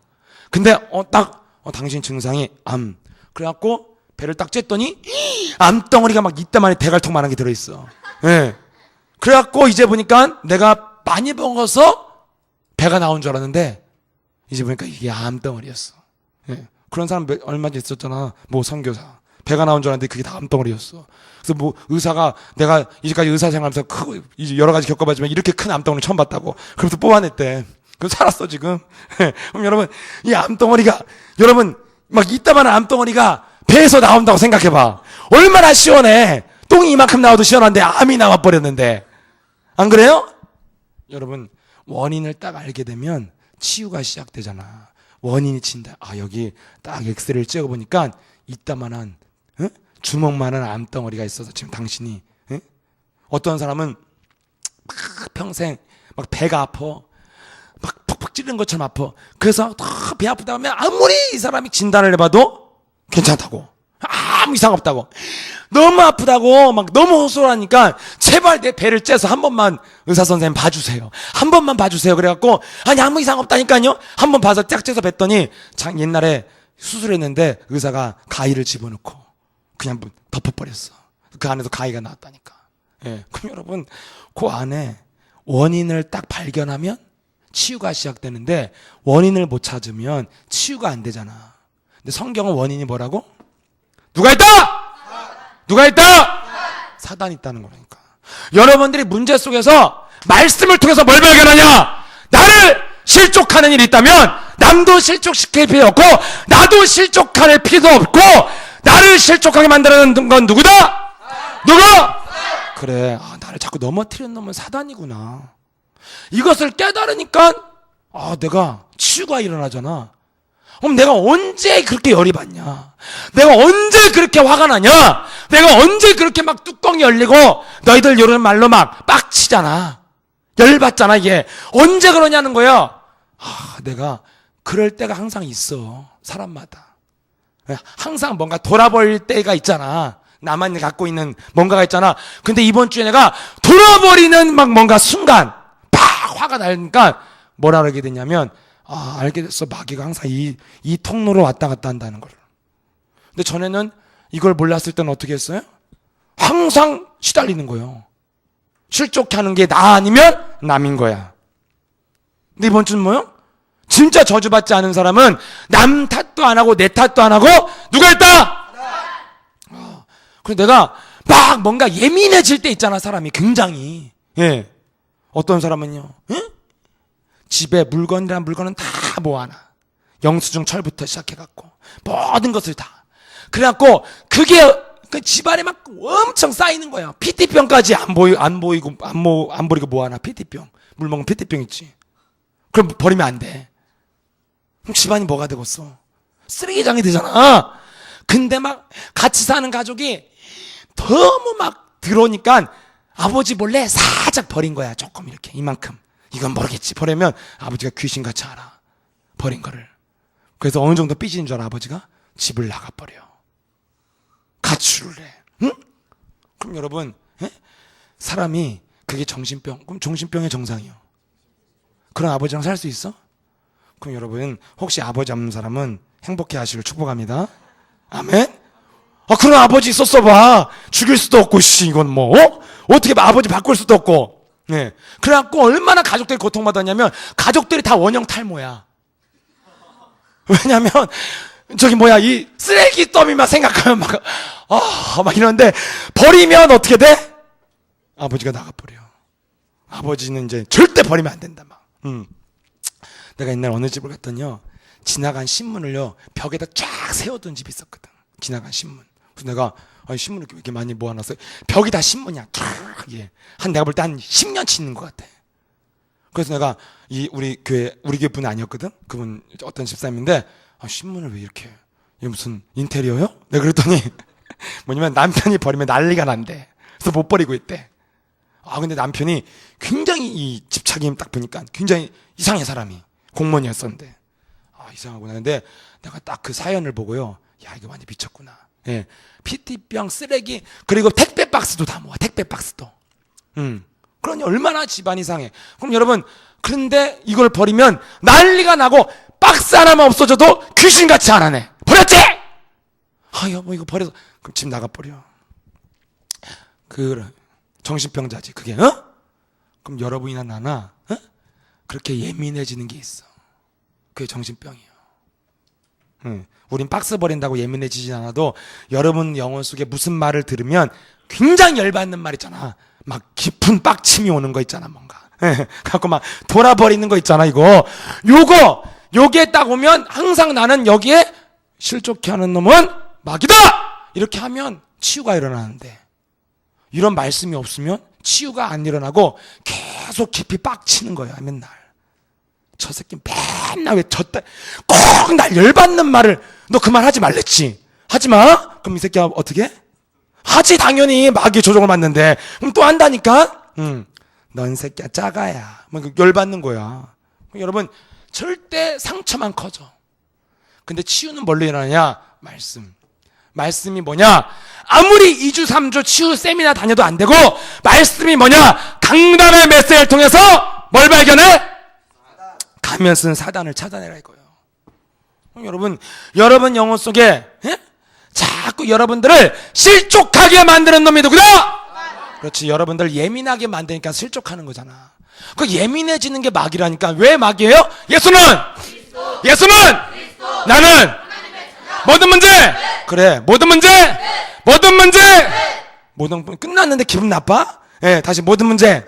근데 당신 증상이 암. 그래갖고 배를 딱 쬐더니 암덩어리가 막 이따만해 대갈통만한 게 들어있어. 예. 그래갖고 이제 보니까 내가 많이 먹어서 배가 나온 줄 알았는데 이제 보니까 이게 암덩어리였어. 예. 그런 사람 얼마 전에 있었잖아. 뭐 선교사. 배가 나온 줄 알았는데 그게 다 암덩어리였어. 그래서 뭐 의사가 내가 이제까지 의사 생활하면서 이제 여러 가지 겪어봤지만 이렇게 큰 암덩어리 처음 봤다고. 그래서 뽑아냈대. 그래서 살았어 지금. 그럼 여러분 이 암덩어리가 여러분 막 이따만한 암덩어리가 배에서 나온다고 생각해봐. 얼마나 시원해. 똥이 이만큼 나와도 시원한데 암이 나와버렸는데. 안 그래요? 여러분 원인을 딱 알게 되면 치유가 시작되잖아. 원인이 친다. 여기 딱 엑스레이를 찍어보니까 이따만한 주먹만한 암덩어리가 있어서 지금 당신이 어떤 사람은 막 평생 막 배가 아파. 막 푹푹 찌르는 것처럼 아파. 그래서 배 아프다 하면 아무리 이 사람이 진단을 해봐도 괜찮다고. 아무 이상 없다고. 너무 아프다고 막 너무 호소하니까 제발 내 배를 째서 한 번만 의사 선생님 봐주세요. 한 번만 봐주세요. 그래갖고 아니 아무 이상 없다니까요. 한 번 봐서 짝 째서 뵀더니 옛날에 수술했는데 의사가 가위를 집어넣고 그냥 덮어버렸어. 그 안에서 가위가 나왔다니까. 예. 그럼 여러분 그 안에 원인을 딱 발견하면 치유가 시작되는데 원인을 못 찾으면 치유가 안 되잖아. 근데 성경은 원인이 뭐라고? 누가 있다? 누가 있다? 사단이 있다는 거라니까. 여러분들이 문제 속에서 말씀을 통해서 뭘 발견하냐? 나를 실족하는 일이 있다면 남도 실족시킬 필요 없고 나도 실족할 필요도 없고 나를 실족하게 만드는 건 누구다? 누구? 그래. 나를 자꾸 넘어뜨리는 놈은 사단이구나. 이것을 깨달으니까 내가 치유가 일어나잖아. 그럼 내가 언제 그렇게 열이 받냐? 내가 언제 그렇게 화가 나냐? 내가 언제 그렇게 막 뚜껑이 열리고 너희들 이런 말로 막 빡치잖아. 열받잖아 이게. 언제 그러냐는 거야. 내가 그럴 때가 항상 있어. 사람마다. 항상 뭔가 돌아버릴 때가 있잖아. 나만 갖고 있는 뭔가가 있잖아. 근데 이번 주에 내가 돌아버리는 막 뭔가 순간 팍 화가 나니까 뭐라 그러게 됐냐면 알게 됐어. 마귀가 항상 이 통로로 왔다 갔다 한다는 걸. 근데 전에는 이걸 몰랐을 때는 어떻게 했어요? 항상 시달리는 거예요. 실족하는 게 나 아니면 남인 거야. 근데 이번 주는 뭐요? 진짜 저주받지 않은 사람은 남 탓도 안 하고 내 탓도 안 하고 누가 있다? 그래서 내가 막 뭔가 예민해질 때 있잖아. 사람이 굉장히. 예. 어떤 사람은요. 예? 집에 물건이란 물건은 다 모아놔. 영수증 철부터 시작해갖고 모든 것을 다. 그래갖고 그게 그 집안에 막 엄청 쌓이는 거야. PT병까지 안 버리고 모아놔. PT병. 물 먹으면 PT병 있지. 그럼 버리면 안 돼. 그럼 집안이 뭐가 되겠어? 쓰레기장이 되잖아. 근데 막 같이 사는 가족이 너무 막 들어오니까 아버지 몰래 살짝 버린 거야. 조금 이렇게 이만큼. 이건 모르겠지. 버리면 아버지가 귀신같이 알아. 버린 거를. 그래서 어느 정도 삐지는 줄 알아 아버지가? 집을 나가버려. 가출을 해. 응? 그럼 여러분 사람이 그게 정신병. 그럼 정신병의 정상이요. 그런 아버지랑 살 수 있어? 그럼 여러분 혹시 아버지 없는 사람은 행복해 하시길 축복합니다. 아멘? 그런 아버지 있었어 봐. 죽일 수도 없고 이건 뭐 어떻게 아버지 바꿀 수도 없고. 네. 그래갖고 얼마나 가족들이 고통받았냐면 가족들이 다 원형 탈모야. 왜냐면 이 쓰레기 더미만 생각하면 막 이러는데 버리면 어떻게 돼? 아버지가 나가버려. 아버지는 이제 절대 버리면 안 된다 막. 내가 옛날 어느 집을 갔더니요 지나간 신문을요 벽에다 쫙 세워둔 집이 있었거든. 지나간 신문. 그래서 내가 신문을 이렇게 많이 모아놨어요. 벽이 다 신문이야. 내가 볼 때 한 10년치 있는 것 같아. 그래서 내가 우리 교회 분 아니었거든. 그분 어떤 집사님인데 신문을 왜 이렇게 이게 무슨 인테리어요? 내가 그랬더니 뭐냐면 남편이 버리면 난리가 난대. 그래서 못 버리고 있대. 근데 남편이 굉장히 이 집착임 딱 보니까 굉장히 이상해 사람이. 공무원이었었는데 이상하구나. 근데 내가 딱 그 사연을 보고요. 야 이거 완전 미쳤구나. 예. PT병, 쓰레기, 그리고 택배 박스도 다 모아. 택배 박스도. 그러니 얼마나 집안이 상해. 그럼 여러분, 그런데 이걸 버리면 난리가 나고 박스 하나만 없어져도 귀신같이 안 하네. 버렸지? 아, 여보, 이거 버려서. 그럼 집 나가버려. 정신병자지, 그게, 어? 그럼 여러분이나 나나, 어? 그렇게 예민해지는 게 있어. 그게 정신병이에요. 우린 박스 버린다고 예민해지지 않아도 여러분 영혼 속에 무슨 말을 들으면 굉장히 열받는 말 있잖아. 막 깊은 빡침이 오는 거 있잖아, 뭔가. 갖고 막 돌아버리는 거 있잖아, 이거. 요게 딱 오면 항상 나는 여기에 실족해 하는 놈은 마귀다! 이렇게 하면 치유가 일어나는데, 이런 말씀이 없으면 치유가 안 일어나고 계속 깊이 빡치는 거야, 맨날. 저 새끼 맨날 왜 꼭 날 열받는 말을, 너 그 말 하지 말랬지. 하지 마? 그럼 이 새끼가 어떻게? 하지, 당연히. 마귀 조종을 받는데. 그럼 또 한다니까? 넌 새끼야, 짜가야. 뭐 열받는 거야. 여러분, 절대 상처만 커져. 근데 치유는 뭘로 일어나냐? 말씀이 뭐냐? 아무리 2주 3주 치유 세미나 다녀도 안 되고, 말씀이 뭐냐? 강단의 메시지를 통해서 뭘 발견해? 가면 쓴 사단을 찾아내라 이거예요. 여러분 영혼 속에 자꾸 여러분들을 실족하게 만드는 놈이 누구다? 그렇지, 여러분들 예민하게 만드니까 실족하는 거잖아. 그 예민해지는 게 마귀라니까. 왜 마귀예요? 예수는 나는 모든 문제 그래, 모든 문제 끝났는데 기분 나빠? 예, 다시 모든 문제.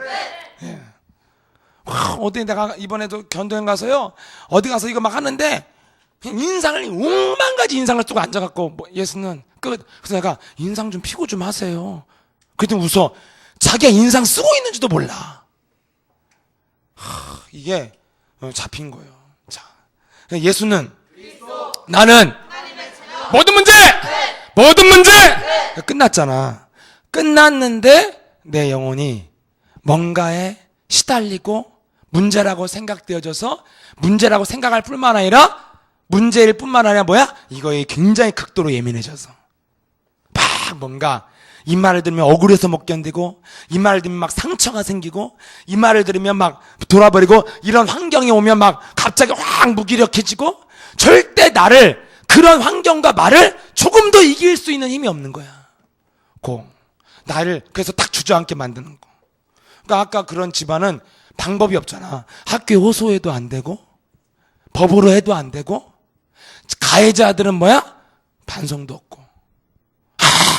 예. 어디 내가 이번에도 견도행 가서요, 어디 가서 이거 막 하는데 인상을 오만 가지 인상을 쓰고 앉아갖고, 예수는 끝. 그래서 내가 인상 좀 피고 좀 하세요. 그랬더니 웃어. 자기가 인상 쓰고 있는지도 몰라. 이게 잡힌 거예요. 자, 예수는 나는 모든 문제 끝났잖아. 끝났는데 내 영혼이 뭔가에 시달리고 문제라고 생각되어져서, 문제라고 생각할 뿐만 아니라, 문제일 뿐만 아니라 뭐야? 이거에 굉장히 극도로 예민해져서 막 뭔가 이 말을 들으면 억울해서 못 견디고, 이 말을 들으면 막 상처가 생기고, 이 말을 들으면 막 돌아버리고, 이런 환경이 오면 막 갑자기 확 무기력해지고, 절대 나를, 그런 환경과 말을 조금 더 이길 수 있는 힘이 없는 거야. 나를 그래서 딱 주저앉게 만드는 거. 그러니까 아까 그런 집안은 방법이 없잖아. 학교에 호소해도 안 되고, 법으로 해도 안 되고, 가해자들은 뭐야? 반성도 없고,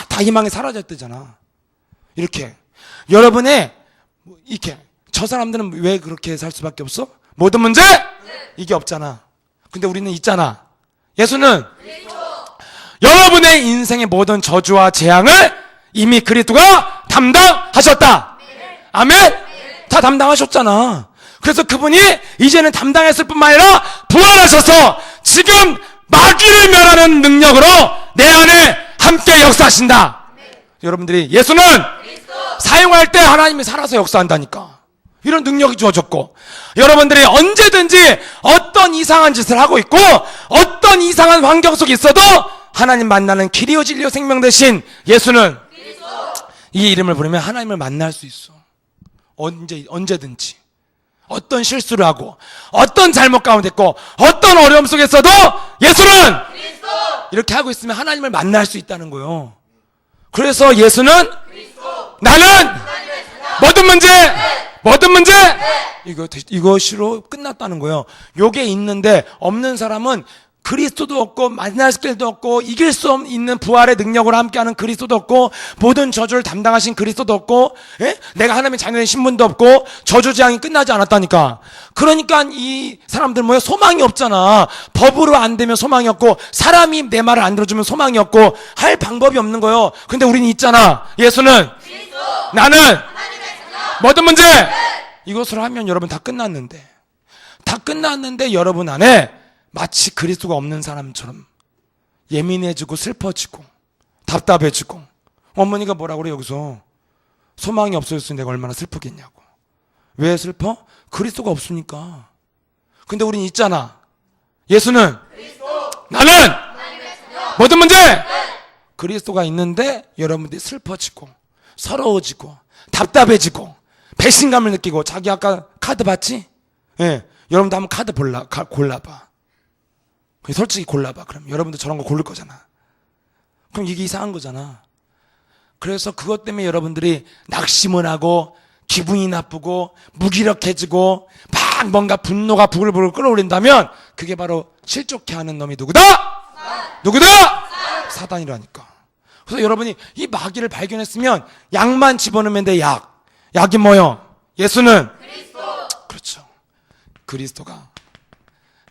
다 희망이 사라졌대잖아. 이렇게 여러분의 이렇게 저 사람들은 왜 그렇게 살 수밖에 없어? 모든 문제 이게 없잖아. 근데 우리는 있잖아. 예수는 여러분의 인생의 모든 저주와 재앙을 이미 그리스도가 담당하셨다. 아멘. 다 담당하셨잖아. 그래서 그분이 이제는 담당했을 뿐만 아니라 부활하셔서 지금 마귀를 멸하는 능력으로 내 안에 함께 역사하신다. 여러분들이 예수는 사용할 때 하나님이 살아서 역사한다니까. 이런 능력이 주어졌고, 여러분들이 언제든지 어떤 이상한 짓을 하고 있고 어떤 이상한 환경 속에 있어도 하나님 만나는 길이요 진리요 생명 되신 예수는 이 이름을 부르면 하나님을 만날 수 있어. 언제든지. 어떤 실수를 하고 어떤 잘못 가운데 있고 어떤 어려움 속에 있어도 예수는 이렇게 하고 있으면 하나님을 만날 수 있다는 거예요. 그래서 예수는 나는 모든 문제 이것으로 끝났다는 거예요. 요게 있는데 없는 사람은 그리스도도 없고 만날 길도 없고 이길 수 있는 부활의 능력으로 함께하는 그리스도도 없고 모든 저주를 담당하신 그리스도도 없고, 예? 내가 하나님의 자녀의 신분도 없고 저주재앙이 끝나지 않았다니까. 그러니까 이 사람들 뭐야? 소망이 없잖아. 법으로 안 되면 소망이 없고 사람이 내 말을 안 들어주면 소망이 없고 할 방법이 없는 거예요. 근데 우리는 있잖아. 예수는 나는 모든 문제 이것을 하면 여러분 다 끝났는데 여러분 안에 마치 그리스도가 없는 사람처럼 예민해지고 슬퍼지고 답답해지고, 어머니가 뭐라고 그래 여기서? 소망이 없어졌으니 내가 얼마나 슬프겠냐고. 왜 슬퍼? 그리스도가 없으니까. 근데 우린 있잖아. 예수는 나는 모든 문제 그리스도가 있는데 여러분들이 슬퍼지고 서러워지고 답답해지고 배신감을 느끼고. 자기 아까 카드 봤지? 예. 여러분도 한번 카드 골라봐. 솔직히 골라봐. 그럼 여러분도 저런 거 고를 거잖아. 그럼 이게 이상한 거잖아. 그래서 그것 때문에 여러분들이 낙심을 하고 기분이 나쁘고 무기력해지고 막 뭔가 분노가 부글부글 끓어올린다면 그게 바로 실족해 하는 놈이 누구다? 누구다? 사단이라니까. 그래서 여러분이 이 마귀를 발견했으면 약만 집어넣으면 돼. 약이 뭐요? 예수는 그리스도. 그렇죠. 그리스도가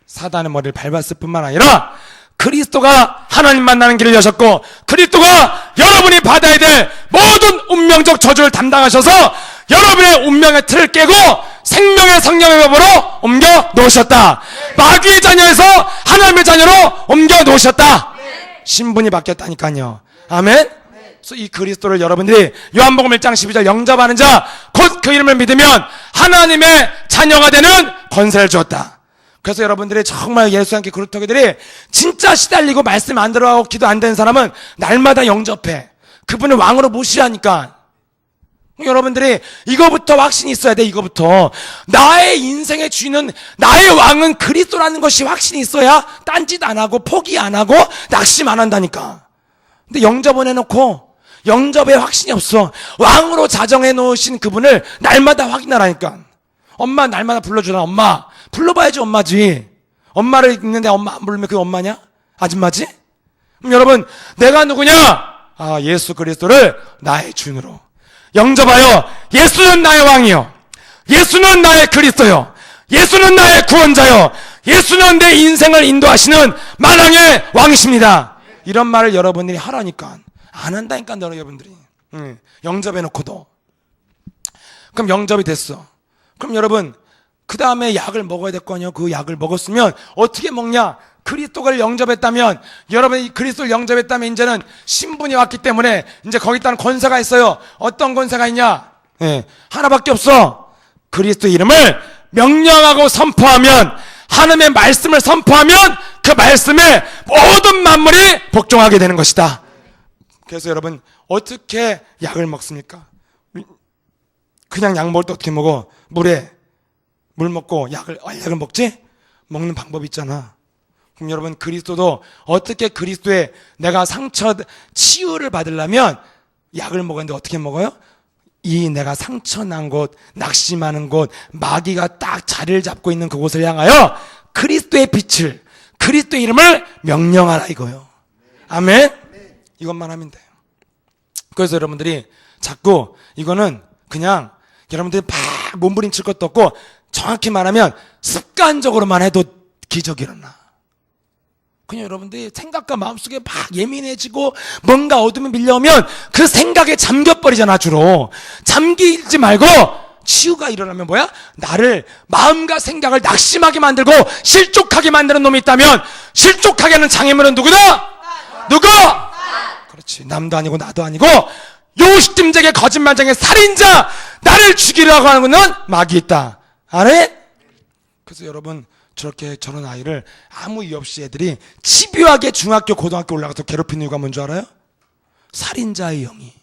사단의 머리를 밟았을 뿐만 아니라 그리스도가 하나님 만나는 길을 여셨고, 그리스도가 여러분이 받아야 될 모든 운명적 저주를 담당하셔서 여러분의 운명의 틀을 깨고 생명의 성령의 법으로 옮겨 놓으셨다. 마귀의 자녀에서 하나님의 자녀로 옮겨 놓으셨다. 신분이 바뀌었다니까요. 아멘. 그래서 이 그리스도를 여러분들이 요한복음 1장 12절 영접하는 자 곧 그 이름을 믿으면 하나님의 자녀가 되는 권세를 주었다. 그래서 여러분들이 정말 예수 함께 그루터기들이 진짜 시달리고 말씀 안 들어가고 기도 안 되는 사람은 날마다 영접해. 그분을 왕으로 모시라니까. 여러분들이 이거부터 확신이 있어야 돼. 이거부터 나의 인생의 주인은, 나의 왕은 그리스도라는 것이 확신이 있어야 딴짓 안 하고 포기 안 하고 낙심 안 한다니까. 근데 영접은 해놓고 영접에 확신이 없어. 왕으로 자정해 놓으신 그분을 날마다 확인하라니까. 엄마 날마다 불러주라. 엄마 불러봐야지 엄마지. 엄마를 있는데 엄마 안 부르면 그게 엄마냐? 아줌마지? 그럼 여러분, 내가 누구냐? 예수 그리스도를 나의 주인으로 영접하여 예수는 나의 왕이요, 예수는 나의 그리스도요, 예수는 나의 구원자요, 예수는 내 인생을 인도하시는 만왕의 왕이십니다. 이런 말을 여러분들이 하라니까. 안 한다니까 여러분들이. 영접해놓고도. 그럼 영접이 됐어. 그럼 여러분, 그 다음에 약을 먹어야 될 거 아니에요. 그 약을 먹었으면 어떻게 먹냐? 그리스도를 영접했다면, 여러분이 그리스도를 영접했다면 이제는 신분이 왔기 때문에 이제 거기다는 권세가 있어요. 어떤 권세가 있냐? 하나밖에 없어. 그리스도 이름을 명령하고 선포하면, 하나님의 말씀을 선포하면 그 말씀에 모든 만물이 복종하게 되는 것이다. 그래서 여러분, 어떻게 약을 먹습니까? 그냥 약 먹을 때 어떻게 먹어? 물 먹고 약을 먹지? 먹는 방법이 있잖아. 그럼 여러분, 그리스도도 어떻게 그리스도의 내가 치유를 받으려면 약을 먹었는데 어떻게 먹어요? 이 내가 상처 난 곳, 낙심하는 곳, 마귀가 딱 자리를 잡고 있는 그곳을 향하여 그리스도의 빛을, 그리스도의 이름을 명령하라 이거요. 아멘? 이것만 하면 돼요. 그래서 여러분들이 자꾸 이거는 그냥 여러분들이 막 몸부림칠 것도 없고, 정확히 말하면 습관적으로만 해도 기적이 일어나. 그냥 여러분들이 생각과 마음속에 막 예민해지고 뭔가 어둠에 밀려오면 그 생각에 잠겨버리잖아. 주로 잠기지 말고 치유가 일어나면 뭐야? 나를, 마음과 생각을 낙심하게 만들고 실족하게 만드는 놈이 있다면, 실족하게 하는 장애물은 누구다? 누구? 그렇지. 남도 아니고 나도 아니고 요식tim쟁이 거짓말쟁이 살인자, 나를 죽이려고 하는 것은 마귀 있다. 아네? 그래서 여러분, 저런 아이를 아무 이유 없이 애들이 집요하게 중학교 고등학교 올라가서 괴롭히는 이유가 뭔 줄 알아요? 살인자의 영이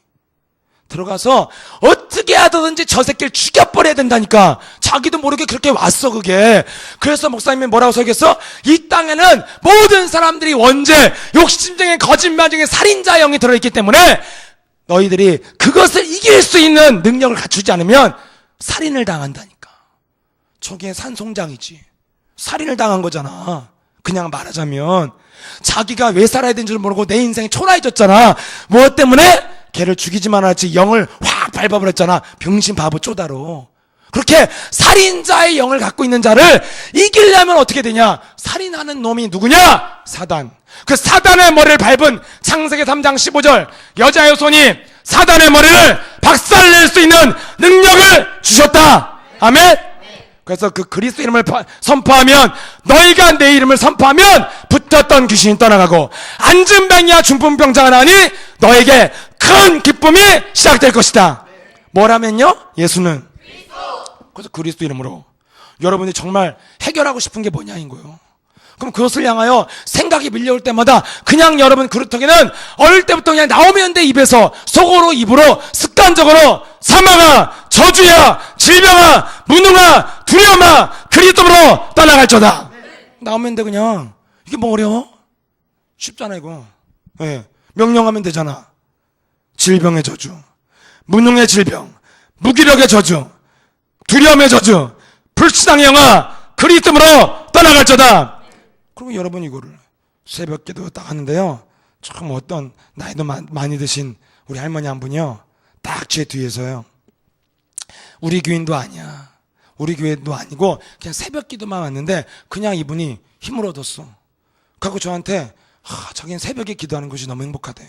들어가서 어떻게 하든지 저 새끼를 죽여버려야 된다니까. 자기도 모르게 그렇게 왔어 그게. 그래서 목사님이 뭐라고 설교했어? 이 땅에는 모든 사람들이 원죄, 욕심쟁이 거짓말쟁이 살인자의 영이 들어있기 때문에 너희들이 그것을 이길 수 있는 능력을 갖추지 않으면 살인을 당한다니까. 저게 산송장이지. 살인을 당한 거잖아. 그냥 말하자면 자기가 왜 살아야 되는지를 모르고 내 인생이 초라해졌잖아. 무엇 때문에? 걔를 죽이지만 않았지 영을 확 밟아버렸잖아. 병신 바보 쪼다로. 그렇게 살인자의 영을 갖고 있는 자를 이기려면 어떻게 되냐? 살인하는 놈이 누구냐? 사단. 그 사단의 머리를 밟은 창세기 3장 15절 여자의 손이 사단의 머리를 박살낼 수 있는 능력을 주셨다. 아멘. 그래서 그 그리스도 이름을 선포하면, 너희가 내 이름을 선포하면 붙었던 귀신이 떠나가고 앉은 병이야 중풍병자가 나니 너에게 큰 기쁨이 시작될 것이다. 뭐라면요? 예수는 그리스도. 그래서 그리스도 이름으로 여러분이 정말 해결하고 싶은 게 뭐냐인 거예요. 그럼 그것을 향하여 생각이 밀려올 때마다 그냥 여러분 그루터기는 어릴 때부터 그냥 나오면 돼. 입에서 속으로 입으로 습관적으로 사망아 저주야 질병아 무능아 두려움아 그리스도로 떠나갈저다. 나오면 돼. 그냥 이게 뭐 어려워? 쉽잖아 이거. 네. 명령하면 되잖아. 질병의 저주, 무능의 질병, 무기력의 저주, 두려움의 저주, 불신앙의 영아 그리스도로 떠나갈저다. 그리고 여러분 이거를 새벽 기도 딱 하는데요, 참 어떤 나이도 많이 드신 우리 할머니 한 분이요, 딱 제 뒤에서요, 우리 교인도 아니야, 우리 교회도 아니고 그냥 새벽 기도만 왔는데 그냥 이분이 힘을 얻었어. 그리고 저한테 자기는 새벽에 기도하는 것이 너무 행복하대.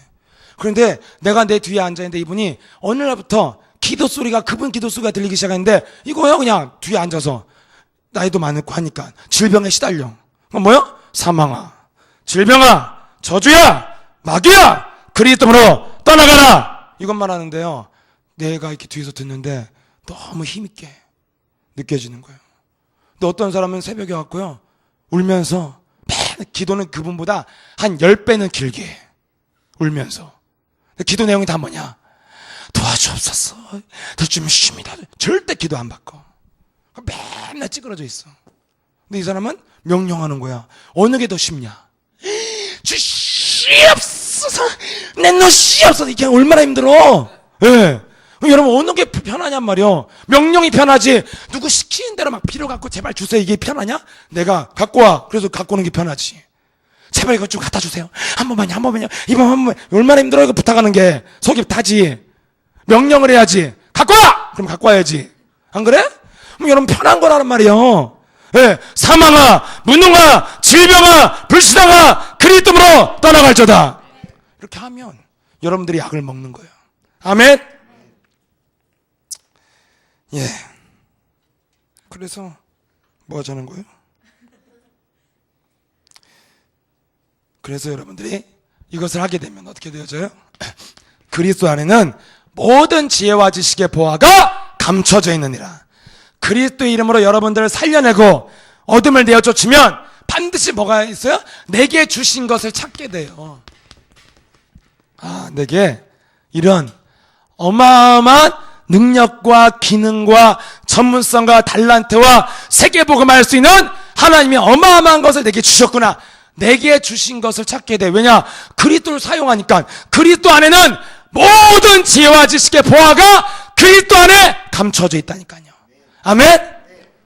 그런데 내가 내 뒤에 앉아있는데 이분이 어느 날부터 기도 소리가, 그분 기도 소리가 들리기 시작했는데 이거요, 그냥 뒤에 앉아서 나이도 많고 하니까 질병에 시달려. 그건 뭐요? 사망아 질병아 저주야 마귀야 그리스도로 떠나가라, 이것만 하는데요, 내가 이렇게 뒤에서 듣는데 너무 힘있게 느껴지는 거예요. 근데 어떤 사람은 새벽에 왔고요, 울면서 맨 기도는 그분보다 한 10배는 길게 해. 울면서. 기도 내용이 다 뭐냐? 도와주옵소서, 더 좀 쉽니다. 절대 기도 안 바꿔. 맨날 찌그러져 있어. 근데 이 사람은 명령하는 거야. 어느 게 더 쉽냐? 주시옵소서, 내 노시옵소서. 이게 얼마나 힘들어. 예. 네. 여러분 어느 게 편하냔 말이요. 명령이 편하지. 누구 시키는 대로 막 필요 갖고 제발 주세요, 이게 편하냐? 내가 갖고 와, 그래서 갖고 오는 게 편하지. 제발 이거 좀 갖다 주세요, 한 번만요, 한 번만요, 이번 한 번만. 얼마나 힘들어 이거 부탁하는 게. 속이 타지. 명령을 해야지. 갖고 와! 그럼 갖고 와야지. 안 그래? 그럼 여러분 편한 거라는 말이요. 예, 사망아 무능아 질병아 불신앙아 그리스도로 떠나갈저다. 이렇게 하면 여러분들이 약을 먹는 거예요. 아멘. 예. 그래서 뭐 하자는 거예요? 그래서 여러분들이 이것을 하게 되면 어떻게 되어져요? 그리스도 안에는 모든 지혜와 지식의 보화가 감춰져 있느니라. 그리스도의 이름으로 여러분들을 살려내고 어둠을 내어 쫓으면 반드시 뭐가 있어요? 내게 주신 것을 찾게 돼요. 내게 이런 어마어마한 능력과 기능과 전문성과 달란트와 세계복음할 수 있는 하나님이 어마어마한 것을 내게 주셨구나. 내게 주신 것을 찾게 돼. 왜냐? 그리스도를 사용하니까. 그리스도 안에는 모든 지혜와 지식의 보화가 그리스도 안에 감춰져 있다니까요. 아멘?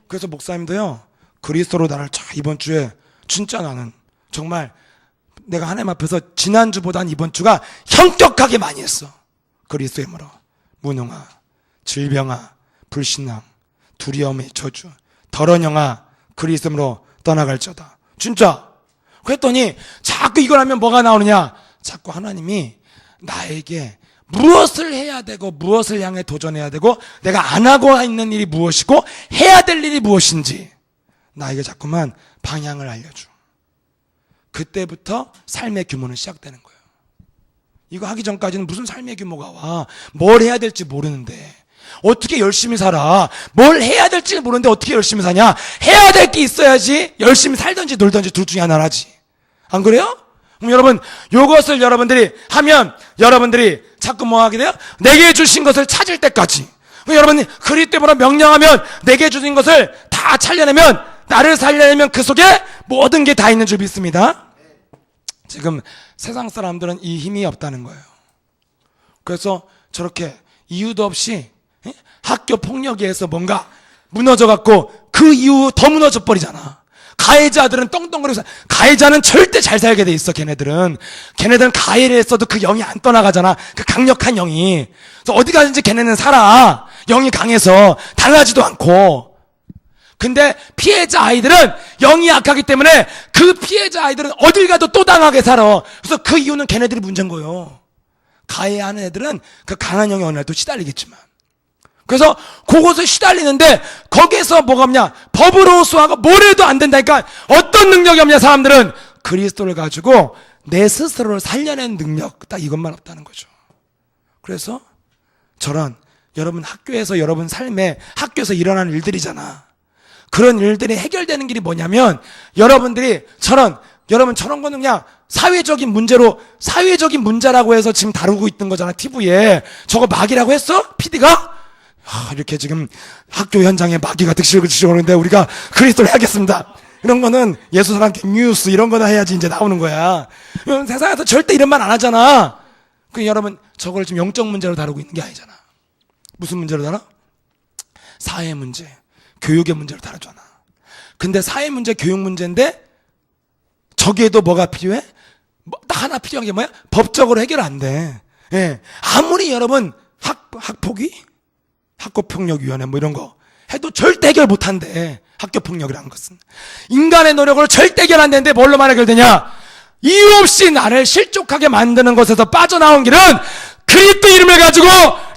그래서 목사님도요, 그리스도로 나를 이번 주에 진짜 나는 정말 내가 하나님 앞에서 지난주보단 이번 주가 현격하게 많이 했어. 그리스도의 이름으로 무능아 질병아 불신앙 두려움의 저주 더러운 영아 그리스도로 떠나갈저다. 진짜. 그랬더니 자꾸 이걸 하면 뭐가 나오느냐? 자꾸 하나님이 나에게 무엇을 해야 되고 무엇을 향해 도전해야 되고 내가 안 하고 있는 일이 무엇이고 해야 될 일이 무엇인지 나에게 자꾸만 방향을 알려줘. 그때부터 삶의 규모는 시작되는 거예요. 이거 하기 전까지는 무슨 삶의 규모가 와. 뭘 해야 될지 모르는데 어떻게 열심히 살아. 뭘 해야 될지 모르는데 어떻게 열심히 사냐. 해야 될 게 있어야지 열심히 살든지 놀든지 둘 중에 하나를 하지. 안 그래요? 그럼 여러분 요것을 여러분들이 하면 여러분들이 자꾸 뭐 하게 돼요? 내게 주신 것을 찾을 때까지. 여러분이 그리스도로 명령하면 내게 주신 것을 다 살려내면, 나를 살려내면 그 속에 모든 게 다 있는 줄 믿습니다. 지금 세상 사람들은 이 힘이 없다는 거예요. 그래서 저렇게 이유도 없이 학교 폭력에 의해서 뭔가 무너져갖고 그 이후 더 무너져 버리잖아. 가해자들은 떵떵거리면서, 가해자는 절대 잘 살게 돼 있어. 걔네들은 가해를 했어도 그 영이 안 떠나가잖아. 그 강력한 영이. 그래서 어디 가든지 걔네는 살아. 영이 강해서 당하지도 않고. 근데 피해자 아이들은 영이 약하기 때문에 그 피해자 아이들은 어딜 가도 또 당하게 살아. 그래서 그 이유는 걔네들이 문제인 거예요. 가해하는 애들은 그 강한 영이 어느 날 또 시달리겠지만. 그래서 그곳을 시달리는데 거기에서 뭐가 없냐? 법으로 수하고 뭘 해도 안 된다니까. 어떤 능력이 없냐? 사람들은 그리스도를 가지고 내 스스로를 살려낸 능력, 딱 이것만 없다는 거죠. 그래서 저런 여러분 학교에서 여러분 삶에 학교에서 일어나는 일들이잖아. 그런 일들이 해결되는 길이 뭐냐면 여러분 저런 거는 그냥 사회적인 문제라고 해서 지금 다루고 있는 거잖아. TV에 저거 마귀라고 했어? PD가? 이렇게 지금 학교 현장에 마귀가 득실득실 오는데 우리가 그리스도를 해야겠습니다. 이런 거는 예수사랑교 뉴스 이런 거나 해야지 이제 나오는 거야. 세상에서 절대 이런 말 안 하잖아. 여러분 저걸 지금 영적 문제로 다루고 있는 게 아니잖아. 무슨 문제로 다뤄? 사회 문제, 교육의 문제로 다루잖아. 근데 사회 문제, 교육 문제인데 저기에도 뭐가 필요해? 하나 필요한 게 뭐야? 법적으로 해결 안 돼. 예. 아무리 여러분 학교폭력위원회 뭐 이런 거 해도 절대 해결 못 한대. 학교폭력이라는 것은 인간의 노력으로 절대 해결 안 되는데 뭘로만 해결되냐? 이유 없이 나를 실족하게 만드는 것에서 빠져나온 길은 그리스도 이름을 가지고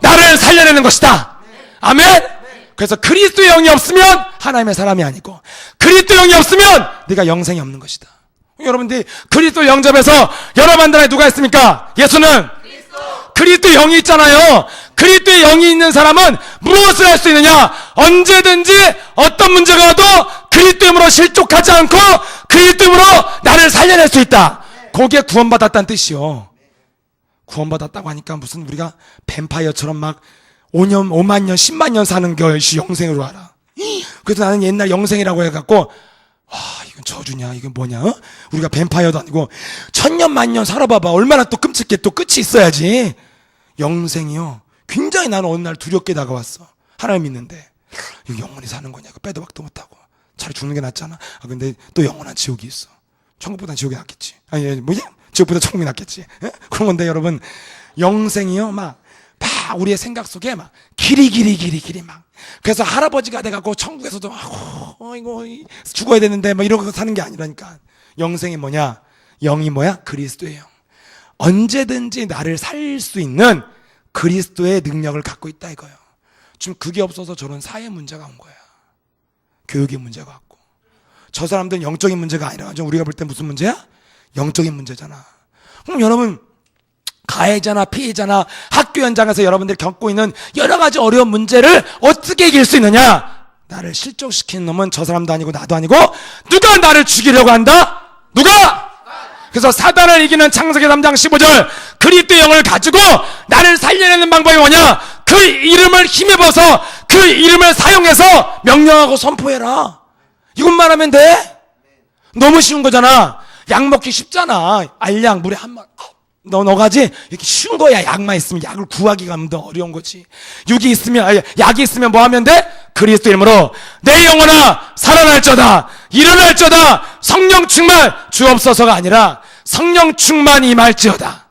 나를 살려내는 것이다. 아멘. 그래서 그리스도의 영이 없으면 하나님의 사람이 아니고 그리스도 영이 없으면 네가 영생이 없는 것이다. 여러분들이 그리스도 영접해서 여러분들 안에 누가 있습니까? 예수는 그리스도 영이 있잖아요. 그리스도의 영이 있는 사람은 무엇을 할 수 있느냐? 언제든지 어떤 문제가 와도 그리스도 이름으로 실족하지 않고 그리스도 이름으로 나를 살려낼 수 있다. 거기에 구원받았다는 뜻이요. 구원받았다고 하니까 무슨 우리가 뱀파이어처럼 막 5만 년, 10만 년 사는 것이 영생으로 알아. 그래서 나는 옛날 영생이라고 해갖고 이건 저주냐, 이건 뭐냐, 우리가 뱀파이어도 아니고 천년 만년 살아봐봐. 얼마나 또 끔찍해. 또 끝이 있어야지. 영생이요, 굉장히 나는 어느 날 두렵게 다가왔어. 하나님 믿는데 이거 영원히 사는 거냐, 빼도 박도 못하고 차라리 죽는 게 낫잖아. 근데 또 영원한 지옥이 있어. 천국보다 지옥이 낫겠지. 뭐지? 지옥보다 천국이 낫겠지. 그런 건데 여러분, 영생이요 막 우리의 생각 속에 막 길이 막. 그래서 할아버지가 돼갖고 천국에서도 이거 죽어야 되는데 막 이러고 사는 게 아니라니까. 영생이 뭐냐? 영이 뭐야? 그리스도의 영. 언제든지 나를 살 수 있는 그리스도의 능력을 갖고 있다 이거예요. 지금 그게 없어서 저런 사회 문제가 온 거야. 교육의 문제가 왔고. 저 사람들은 영적인 문제가 아니라 우리가 볼 때 무슨 문제야? 영적인 문제잖아. 그럼 여러분, 가해자나 피해자나 학교 현장에서 여러분들이 겪고 있는 여러 가지 어려운 문제를 어떻게 이길 수 있느냐? 나를 실족시키는 놈은 저 사람도 아니고 나도 아니고 누가 나를 죽이려고 한다? 누가? 그래서 사단을 이기는 창세기 3장 15절 그리스도의 영을 가지고 나를 살려내는 방법이 뭐냐? 그 이름을 힘입어서 그 이름을 사용해서 명령하고 선포해라. 이것만 하면 돼. 너무 쉬운 거잖아. 약 먹기 쉽잖아. 알약 물에 한 번 넣어가지. 이렇게 쉬운 거야. 약만 있으면. 약을 구하기가 더 어려운 거지. 약이 있으면 뭐 하면 돼? 그리스도 이름으로 내 영혼아 살아날저다, 일어날저다, 성령 충만 주옵소서가 아니라 성령 충만이 임할지어다.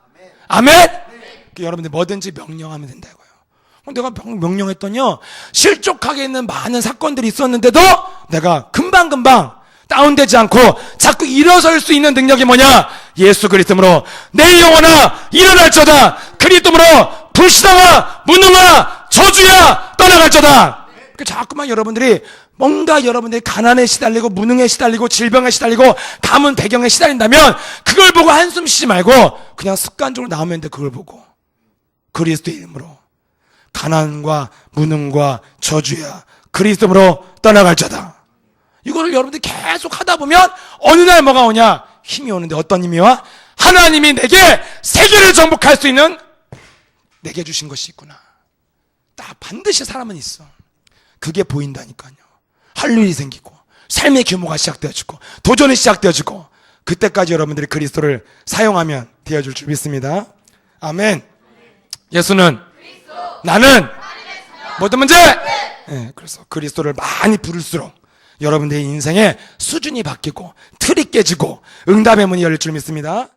아멘? 여러분들 뭐든지 명령하면 된다고요. 내가 명령했더니요, 실족하게 있는 많은 사건들이 있었는데도 내가 금방금방 다운되지 않고 자꾸 일어설 수 있는 능력이 뭐냐? 예수 그리스도로 내 영혼아 일어날저다. 그리스도로 불신앙아 무능아 저주야 떠나갈저다. 자꾸만 여러분들이 뭔가 여러분들이 가난에 시달리고 무능에 시달리고 질병에 시달리고 가문 배경에 시달린다면 그걸 보고 한숨 쉬지 말고 그냥 습관적으로 나오면 돼. 그걸 보고 그리스도의 이름으로 가난과 무능과 저주야 그리스도로 떠나갈저다. 이거를 여러분들이 계속 하다 보면 어느 날 뭐가 오냐? 힘이 오는데 어떤 힘이 와? 하나님이 내게 세계를 정복할 수 있는 내게 주신 것이 있구나. 딱 반드시 사람은 있어. 그게 보인다니까요. 할 일이 생기고 삶의 규모가 시작되어지고 도전이 시작되어지고 그때까지 여러분들이 그리스도를 사용하면 되어줄 줄 믿습니다. 아멘. 예수는 나는 모든 문제. 그래서 그리스도를 많이 부를수록 여러분들의 인생의 수준이 바뀌고 틀이 깨지고 응답의 문이 열릴 줄 믿습니다.